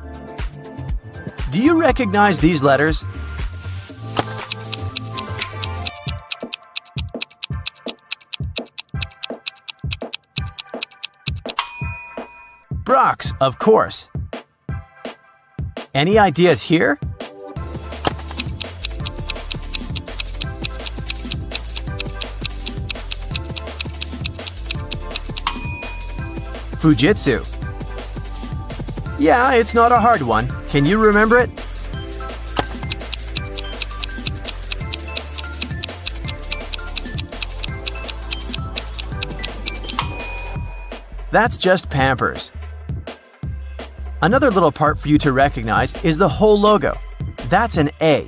Do you recognize these letters? Brock's, of course. Any ideas here? Fujitsu. Yeah, it's not a hard one. Can you remember it? That's just Pampers. Another little part for you to recognize is the whole logo. That's an A.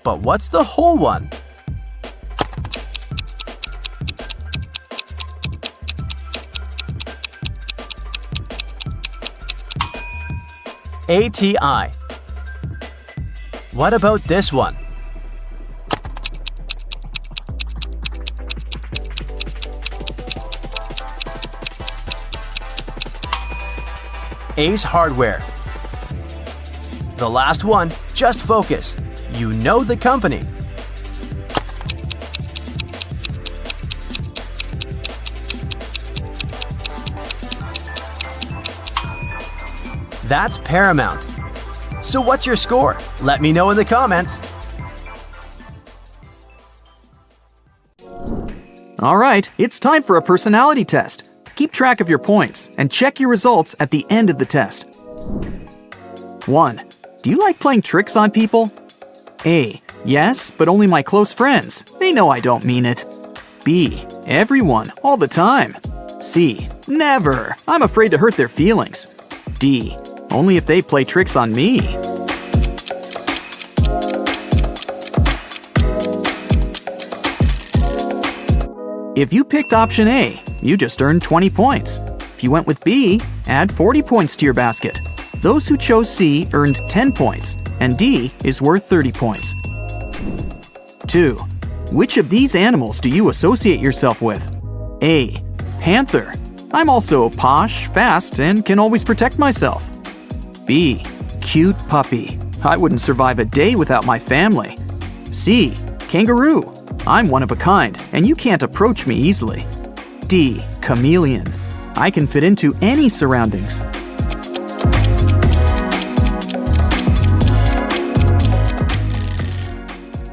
But what's the whole one? ATI. What about this one? Ace Hardware. The last one, just focus. You know the company. That's Paramount. So what's your score? Let me know in the comments. All right, it's time for a personality test. Keep track of your points and check your results at the end of the test. 1. Do you like playing tricks on people? A. Yes, but only my close friends. They know I don't mean it. B. Everyone, all the time. C. Never. I'm afraid to hurt their feelings. D. Only if they play tricks on me. If you picked option A, you just earned 20 points. If you went with B, add 40 points to your basket. Those who chose C earned 10 points, and D is worth 30 points. 2. Which of these animals do you associate yourself with? A. Panther. I'm also posh, fast, and can always protect myself. B. Cute puppy. I wouldn't survive a day without my family. C. Kangaroo. I'm one of a kind, and you can't approach me easily. D. Chameleon. I can fit into any surroundings.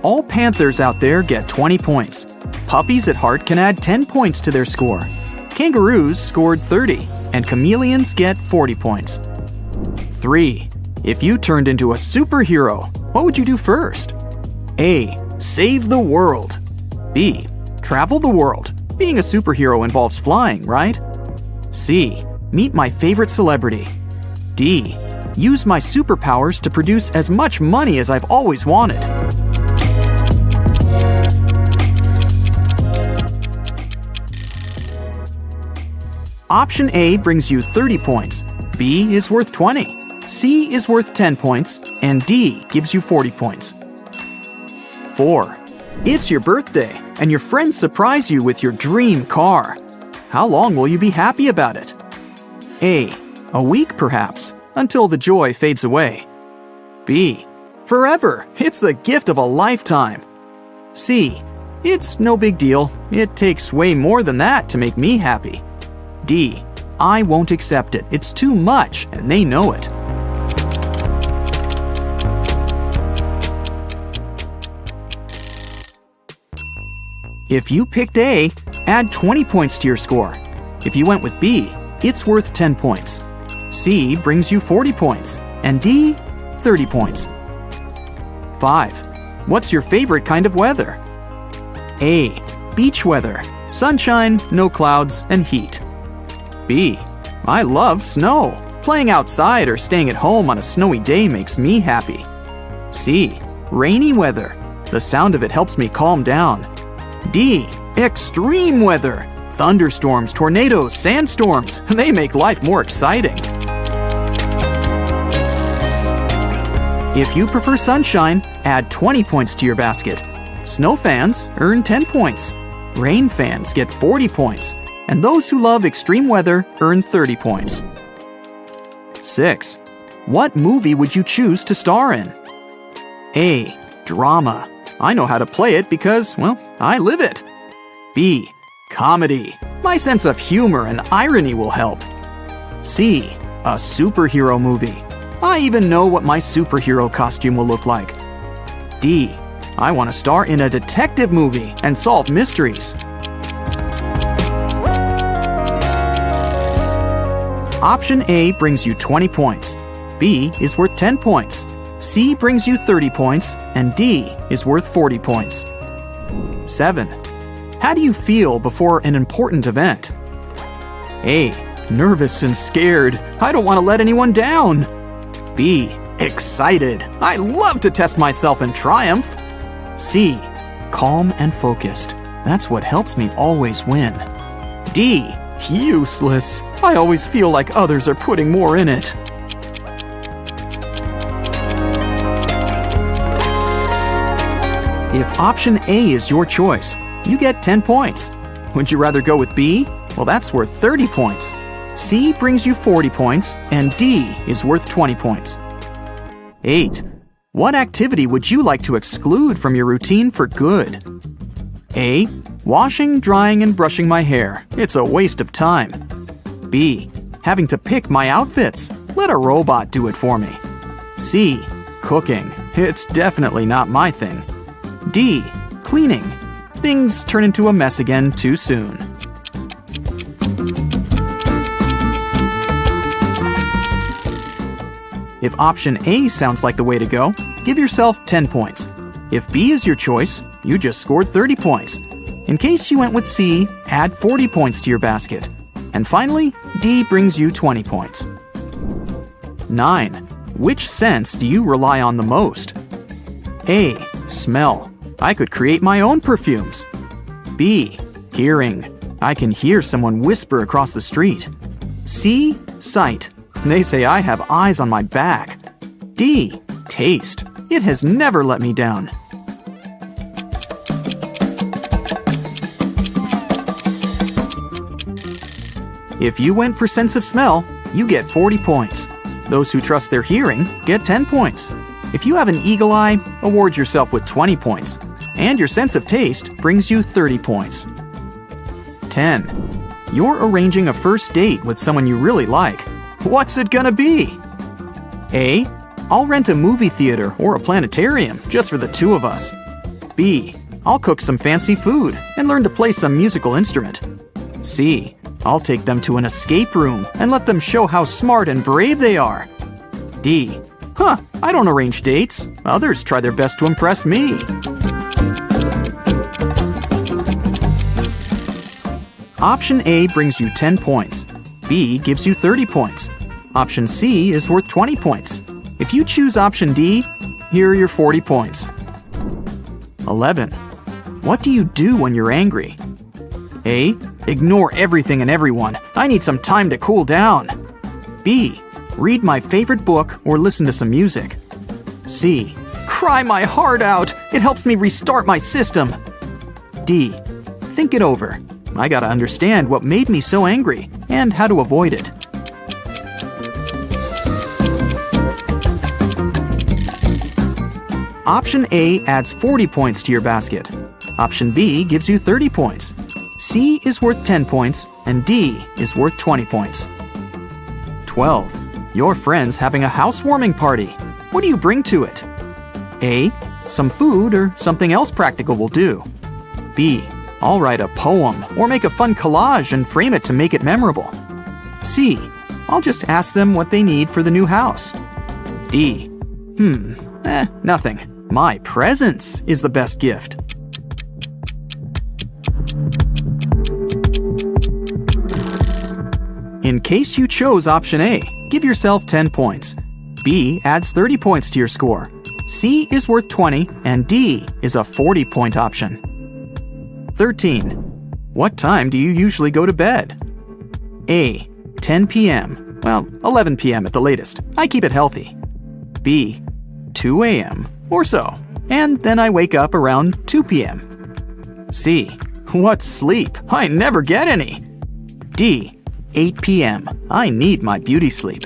All panthers out there get 20 points. Puppies at heart can add 10 points to their score. Kangaroos scored 30, and chameleons get 40 points. 3. If you turned into a superhero, what would you do first? A. Save the world. B. Travel the world. Being a superhero involves flying, right? C. Meet my favorite celebrity. D. Use my superpowers to produce as much money as I've always wanted. Option A brings you 30 points, B is worth 20, C is worth 10 points, and D gives you 40 points. 4. It's your birthday, and your friends surprise you with your dream car. How long will you be happy about it? A week perhaps, until the joy fades away. B. Forever, it's the gift of a lifetime. C. It's no big deal, it takes way more than that to make me happy. D. I won't accept it, it's too much, and they know it. If you picked A, add 20 points to your score. If you went with B, it's worth 10 points. C brings you 40 points, and D, 30 points. 5. What's your favorite kind of weather? A. Beach weather, sunshine, no clouds, and heat. B. I love snow. Playing outside or staying at home on a snowy day makes me happy. C. Rainy weather. The sound of it helps me calm down. D. Extreme weather. Thunderstorms, tornadoes, sandstorms. They make life more exciting. If you prefer sunshine, add 20 points to your basket. Snow fans earn 10 points. Rain fans get 40 points. And those who love extreme weather earn 30 points. 6. What movie would you choose to star in? A. Drama. I know how to play it because, well, I live it. B. Comedy. My sense of humor and irony will help. C. A superhero movie. I even know what my superhero costume will look like. D. I want to star in a detective movie and solve mysteries. Option A brings you 20 points. B is worth 10 points. C brings you 30 points, and D is worth 40 points. 7. How do you feel before an important event? A. Nervous and scared. I don't want to let anyone down. B. Excited. I love to test myself and triumph. C. Calm and focused. That's what helps me always win. D. Useless. I always feel like others are putting more in it. If option A is your choice, you get 10 points. Would you rather go with B? Well, that's worth 30 points. C brings you 40 points, and D is worth 20 points. 8. What activity would you like to exclude from your routine for good? A. Washing, drying, and brushing my hair. It's a waste of time. B. Having to pick my outfits. Let a robot do it for me. C. Cooking. It's definitely not my thing. D. Cleaning. Things turn into a mess again too soon. If option A sounds like the way to go, give yourself 10 points. If B is your choice, you just scored 30 points. In case you went with C, add 40 points to your basket. And finally, D brings you 20 points. 9. Which sense do you rely on the most? A. Smell. I could create my own perfumes. B. Hearing. I can hear someone whisper across the street. C. Sight. They say I have eyes on my back. D. Taste. It has never let me down. If you went for sense of smell, you get 40 points. Those who trust their hearing get 10 points. If you have an eagle eye, award yourself with 20 points. And your sense of taste brings you 30 points. 10. You're arranging a first date with someone you really like. What's it gonna be? A. I'll rent a movie theater or a planetarium just for the two of us. B. I'll cook some fancy food and learn to play some musical instrument. C. I'll take them to an escape room and let them show how smart and brave they are. D. I don't arrange dates. Others try their best to impress me. Option A brings you 10 points. B gives you 30 points. Option C is worth 20 points. If you choose option D, here are your 40 points. 11. What do you do when you're angry? A. Ignore everything and everyone. I need some time to cool down. B. Read my favorite book or listen to some music. C. Cry my heart out. It helps me restart my system. D. Think it over. I gotta understand what made me so angry and how to avoid it. Option A adds 40 points to your basket. Option B gives you 30 points. C is worth 10 points, and D is worth 20 points. 12. Your friend's having a housewarming party. What do you bring to it? A. Some food or something else practical will do. B. I'll write a poem or make a fun collage and frame it to make it memorable. C. I'll just ask them what they need for the new house. D. Nothing. My presence is the best gift. In case you chose option A, give yourself 10 points. B adds 30 points to your score. C is worth 20, and D is a 40-point option. 13. What time do you usually go to bed? A. 10 p.m. Well, 11 p.m. at the latest. I keep it healthy. B. 2 a.m. or so. And then I wake up around 2 p.m. C. What sleep? I never get any. D. 8 p.m. I need my beauty sleep.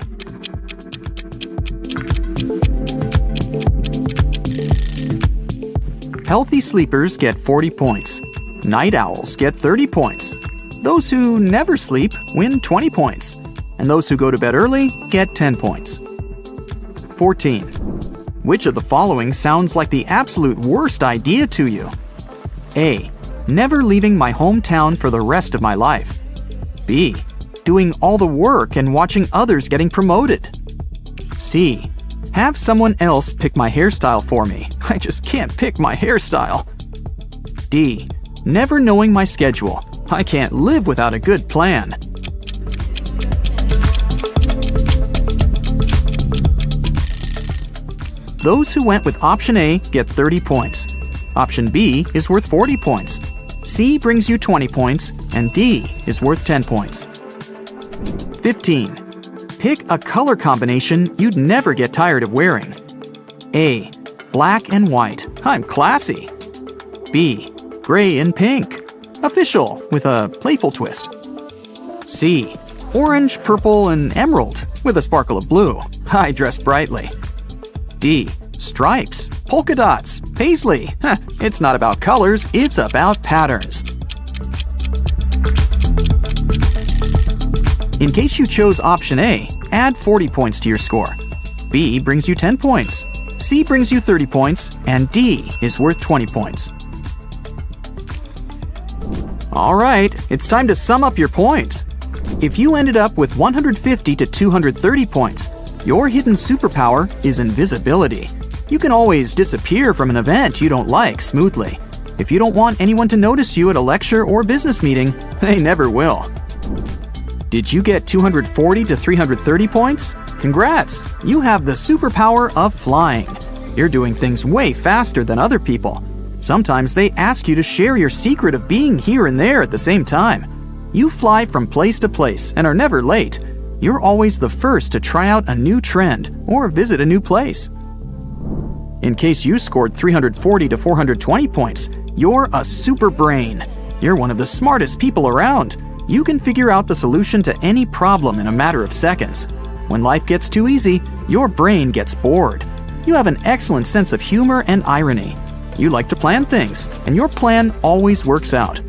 Healthy sleepers get 40 points. Night owls get 30 points. Those who never sleep win 20 points. And those who go to bed early get 10 points. 14. Which of the following sounds like the absolute worst idea to you? A. Never leaving my hometown for the rest of my life. B. Doing all the work and watching others getting promoted. C. Have someone else pick my hairstyle for me. I just can't pick my hairstyle. D. Never knowing my schedule. I can't live without a good plan. Those who went with option A get 30 points. Option B is worth 40 points. C brings you 20 points, and D is worth 10 points. 15. Pick a color combination you'd never get tired of wearing. A. Black and white. I'm classy. B. Gray and pink. Official with a playful twist. C. Orange, purple, and emerald with a sparkle of blue. I dress brightly. D. Stripes, polka dots, paisley. It's not about colors, it's about patterns. In case you chose option A, add 40 points to your score. B brings you 10 points. C brings you 30 points, and D is worth 20 points. All right, it's time to sum up your points. If you ended up with 150 to 230 points, your hidden superpower is invisibility. You can always disappear from an event you don't like smoothly. If you don't want anyone to notice you at a lecture or business meeting, they never will. Did you get 240 to 330 points? Congrats! You have the superpower of flying. You're doing things way faster than other people. Sometimes they ask you to share your secret of being here and there at the same time. You fly from place to place and are never late. You're always the first to try out a new trend or visit a new place. In case you scored 340 to 420 points, you're a super brain. You're one of the smartest people around. You can figure out the solution to any problem in a matter of seconds. When life gets too easy, your brain gets bored. You have an excellent sense of humor and irony. You like to plan things, and your plan always works out.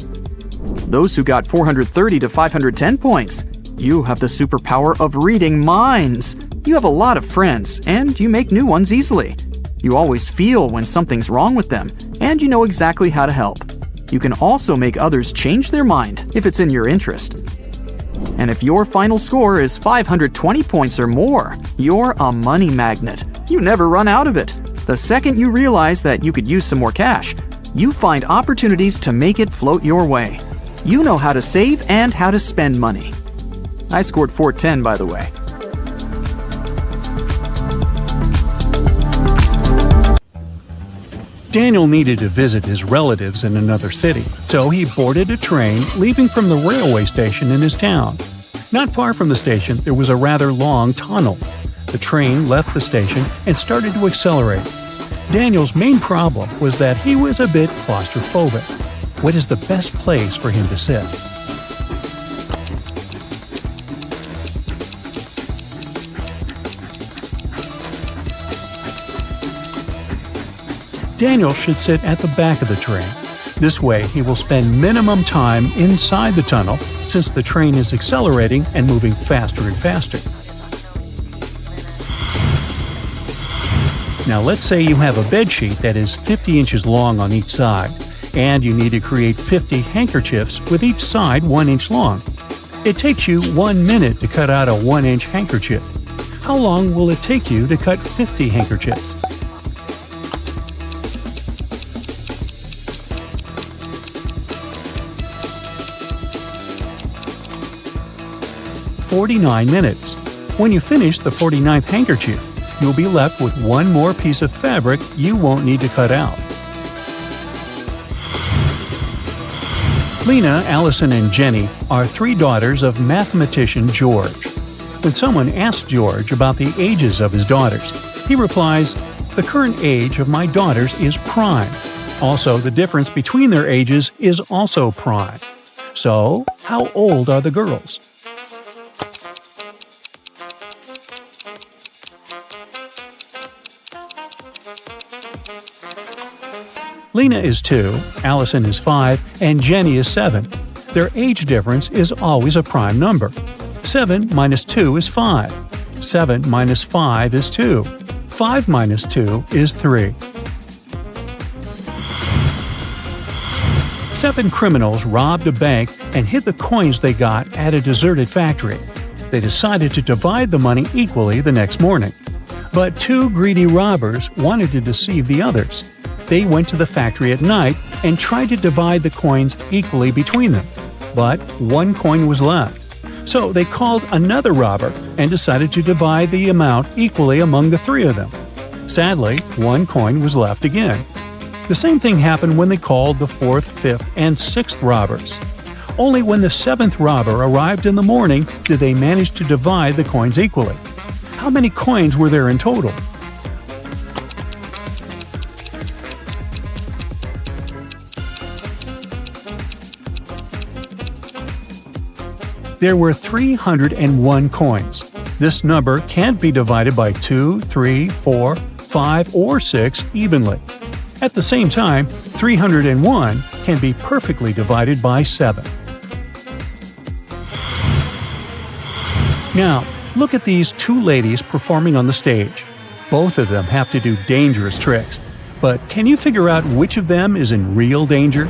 Those who got 430 to 510 points, you have the superpower of reading minds. You have a lot of friends, and you make new ones easily. You always feel when something's wrong with them, and you know exactly how to help. You can also make others change their mind if it's in your interest. And if your final score is 520 points or more, you're a money magnet. You never run out of it. The second you realize that you could use some more cash, you find opportunities to make it float your way. You know how to save and how to spend money. I scored 410, by the way. Daniel needed to visit his relatives in another city, so he boarded a train leaving from the railway station in his town. Not far from the station, there was a rather long tunnel. The train left the station and started to accelerate. Daniel's main problem was that he was a bit claustrophobic. What is the best place for him to sit? Daniel should sit at the back of the train. This way, he will spend minimum time inside the tunnel since the train is accelerating and moving faster and faster. Now let's say you have a bedsheet that is 50 inches long on each side, and you need to create 50 handkerchiefs with each side 1 inch long. It takes you 1 minute to cut out a 1-inch handkerchief. How long will it take you to cut 50 handkerchiefs? "49 minutes. When you finish the 49th handkerchief, you'll be left with one more piece of fabric you won't need to cut out. Lena, Allison, and Jenny are 3 daughters of mathematician George. When someone asks George about the ages of his daughters, he replies, "The current age of my daughters is prime. Also, the difference between their ages is also prime. So, how old are the girls?" Lena is 2, Allison is 5, and Jenny is 7. Their age difference is always a prime number. 7 minus 2 is 5. 7 minus 5 is 2. 5 minus 2 is 3. 7 criminals robbed a bank and hid the coins they got at a deserted factory. They decided to divide the money equally the next morning. But 2 greedy robbers wanted to deceive the others. They went to the factory at night and tried to divide the coins equally between them. But 1 coin was left. So they called another robber and decided to divide the amount equally among the 3 of them. Sadly, 1 coin was left again. The same thing happened when they called the 4th, 5th, and 6th robbers. Only when the 7th robber arrived in the morning did they manage to divide the coins equally. How many coins were there in total? There were 301 coins. This number can't be divided by 2, 3, 4, 5, or 6 evenly. At the same time, 301 can be perfectly divided by 7. Now, look at these 2 ladies performing on the stage. Both of them have to do dangerous tricks. But can you figure out which of them is in real danger?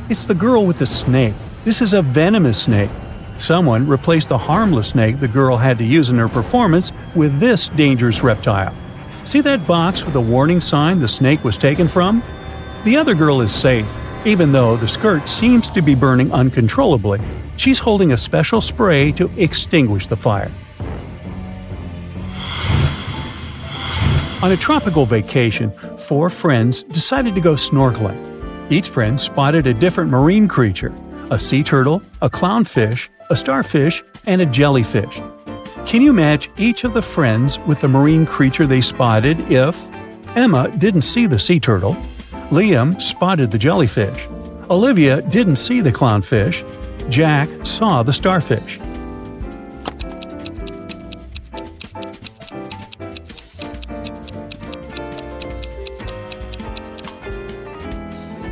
It's the girl with the snake. This is a venomous snake. Someone replaced the harmless snake the girl had to use in her performance with this dangerous reptile. See that box with the warning sign the snake was taken from? The other girl is safe, even though the skirt seems to be burning uncontrollably. She's holding a special spray to extinguish the fire. On a tropical vacation, 4 friends decided to go snorkeling. Each friend spotted a different marine creature: a sea turtle, a clownfish, a starfish, and a jellyfish. Can you match each of the friends with the marine creature they spotted if Emma didn't see the sea turtle, Liam spotted the jellyfish, Olivia didn't see the clownfish, Jack saw the starfish?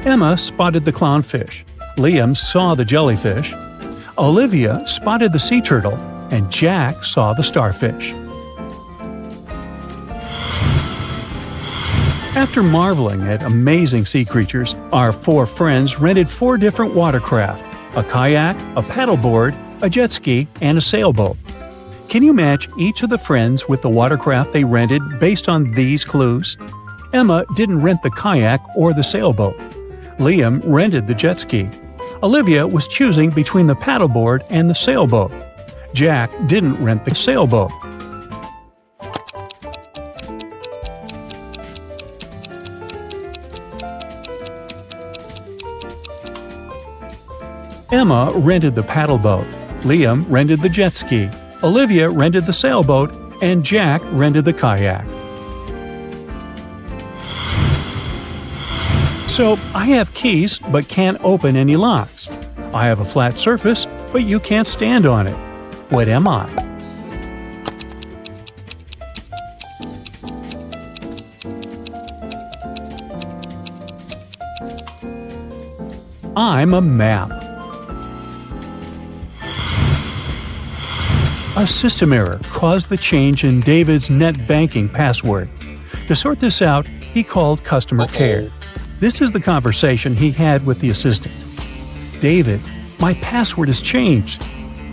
Emma spotted the clownfish, Liam saw the jellyfish, Olivia spotted the sea turtle, and Jack saw the starfish. After marveling at amazing sea creatures, our 4 friends rented 4 different watercraft: a kayak, a paddleboard, a jet ski, and a sailboat. Can you match each of the friends with the watercraft they rented based on these clues? Emma didn't rent the kayak or the sailboat. Liam rented the jet ski. Olivia was choosing between the paddleboard and the sailboat. Jack didn't rent the sailboat. Emma rented the paddleboat. Liam rented the jet ski. Olivia rented the sailboat, and Jack rented the kayak. So, I have keys but can't open any locks. I have a flat surface, but you can't stand on it. What am I? I'm a map. A system error caused the change in David's net banking password. To sort this out, he called customer care. This is the conversation he had with the assistant. David, my password has changed.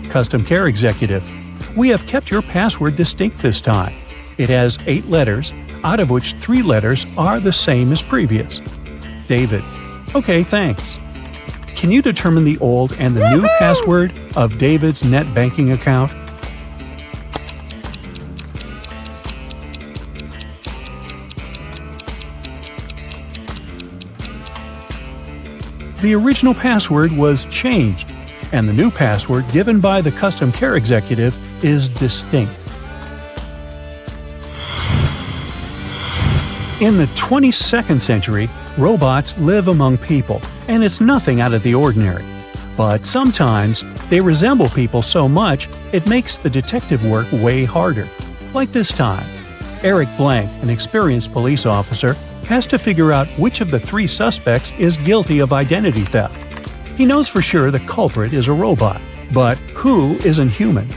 Custom care executive, we have kept your password distinct this time. It has 8 letters, out of which 3 letters are the same as previous. David, okay, thanks. Can you determine the old and the new password of David's net banking account? The original password was changed, and the new password given by the custom care executive is distinct. In the 22nd century, robots live among people, and it's nothing out of the ordinary. But sometimes, they resemble people so much, it makes the detective work way harder. Like this time. Eric Blank, an experienced police officer, has to figure out which of the 3 suspects is guilty of identity theft. He knows for sure the culprit is a robot, but who isn't human?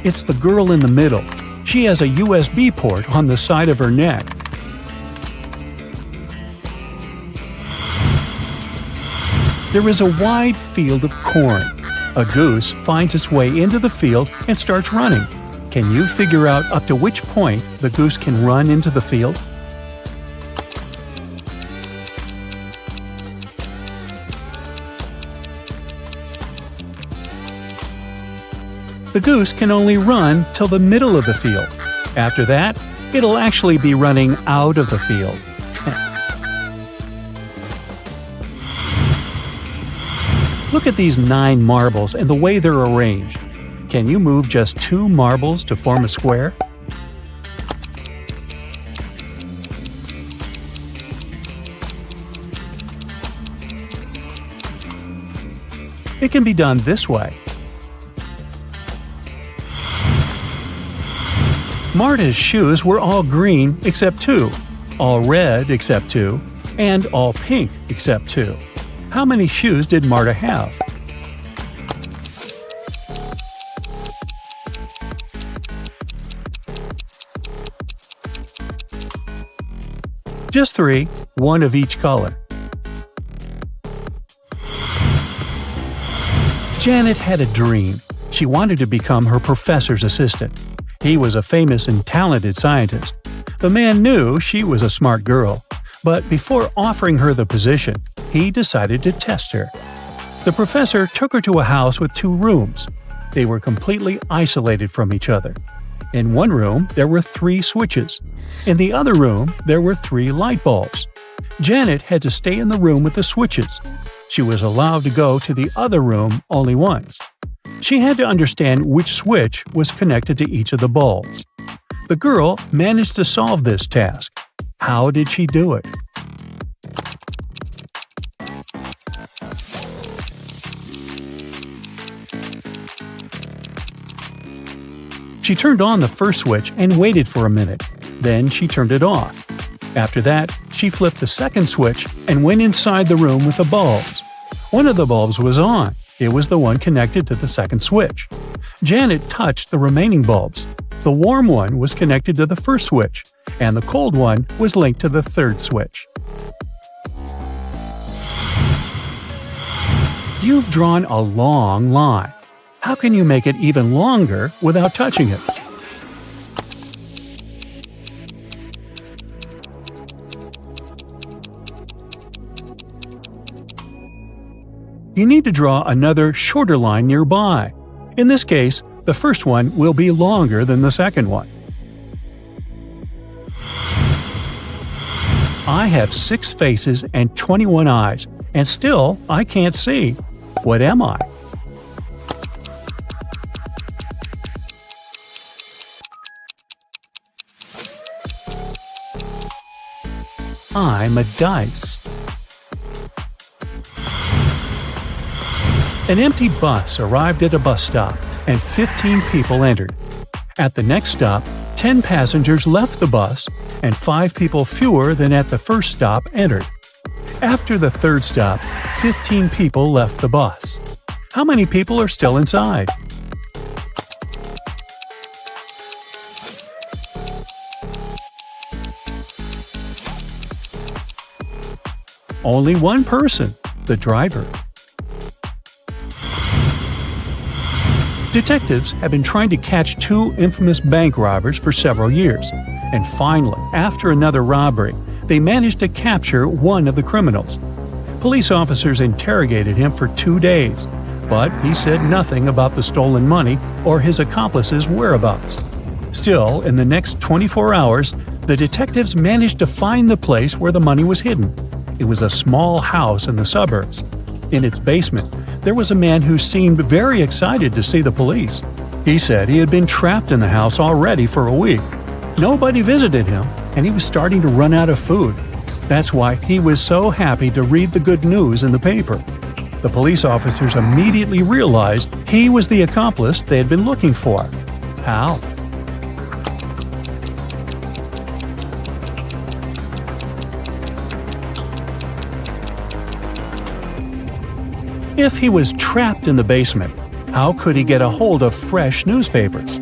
It's the girl in the middle. She has a USB port on the side of her neck. There is a wide field of corn. A goose finds its way into the field and starts running. Can you figure out up to which point the goose can run into the field? The goose can only run till the middle of the field. After that, it'll actually be running out of the field. Look at these 9 marbles and the way they're arranged. Can you move just 2 marbles to form a square? It can be done this way. Marta's shoes were all green except 2, all red except 2, and all pink except 2. How many shoes did Marta have? Just 3, one of each color. Janet had a dream. She wanted to become her professor's assistant. He was a famous and talented scientist. The man knew she was a smart girl, but before offering her the position, he decided to test her. The professor took her to a house with 2 rooms. They were completely isolated from each other. In one room, there were 3 switches. In the other room, there were 3 light bulbs. Janet had to stay in the room with the switches. She was allowed to go to the other room only once. She had to understand which switch was connected to each of the bulbs. The girl managed to solve this task. How did she do it? She turned on the first switch and waited for a minute. Then she turned it off. After that, she flipped the second switch and went inside the room with the bulbs. One of the bulbs was on. It was the one connected to the second switch. Janet touched the remaining bulbs. The warm one was connected to the first switch, and the cold one was linked to the third switch. You've drawn a long line. How can you make it even longer without touching it? You need to draw another shorter line nearby. In this case, the first one will be longer than the second one. I have 6 faces and 21 eyes, and still I can't see. What am I? I'm a dice. An empty bus arrived at a bus stop, and 15 people entered. At the next stop, 10 passengers left the bus, and 5 people fewer than at the first stop entered. After the third stop, 15 people left the bus. How many people are still inside? Only one person, the driver. Detectives have been trying to catch 2 infamous bank robbers for several years, and finally, after another robbery, they managed to capture one of the criminals. Police officers interrogated him for 2 days, but he said nothing about the stolen money or his accomplices' whereabouts. Still, in the next 24 hours, the detectives managed to find the place where the money was hidden. It was a small house in the suburbs. In its basement, there was a man who seemed very excited to see the police. He said he had been trapped in the house already for a week. Nobody visited him, and he was starting to run out of food. That's why he was so happy to read the good news in the paper. The police officers immediately realized he was the accomplice they had been looking for. How? If he was trapped in the basement, how could he get a hold of fresh newspapers?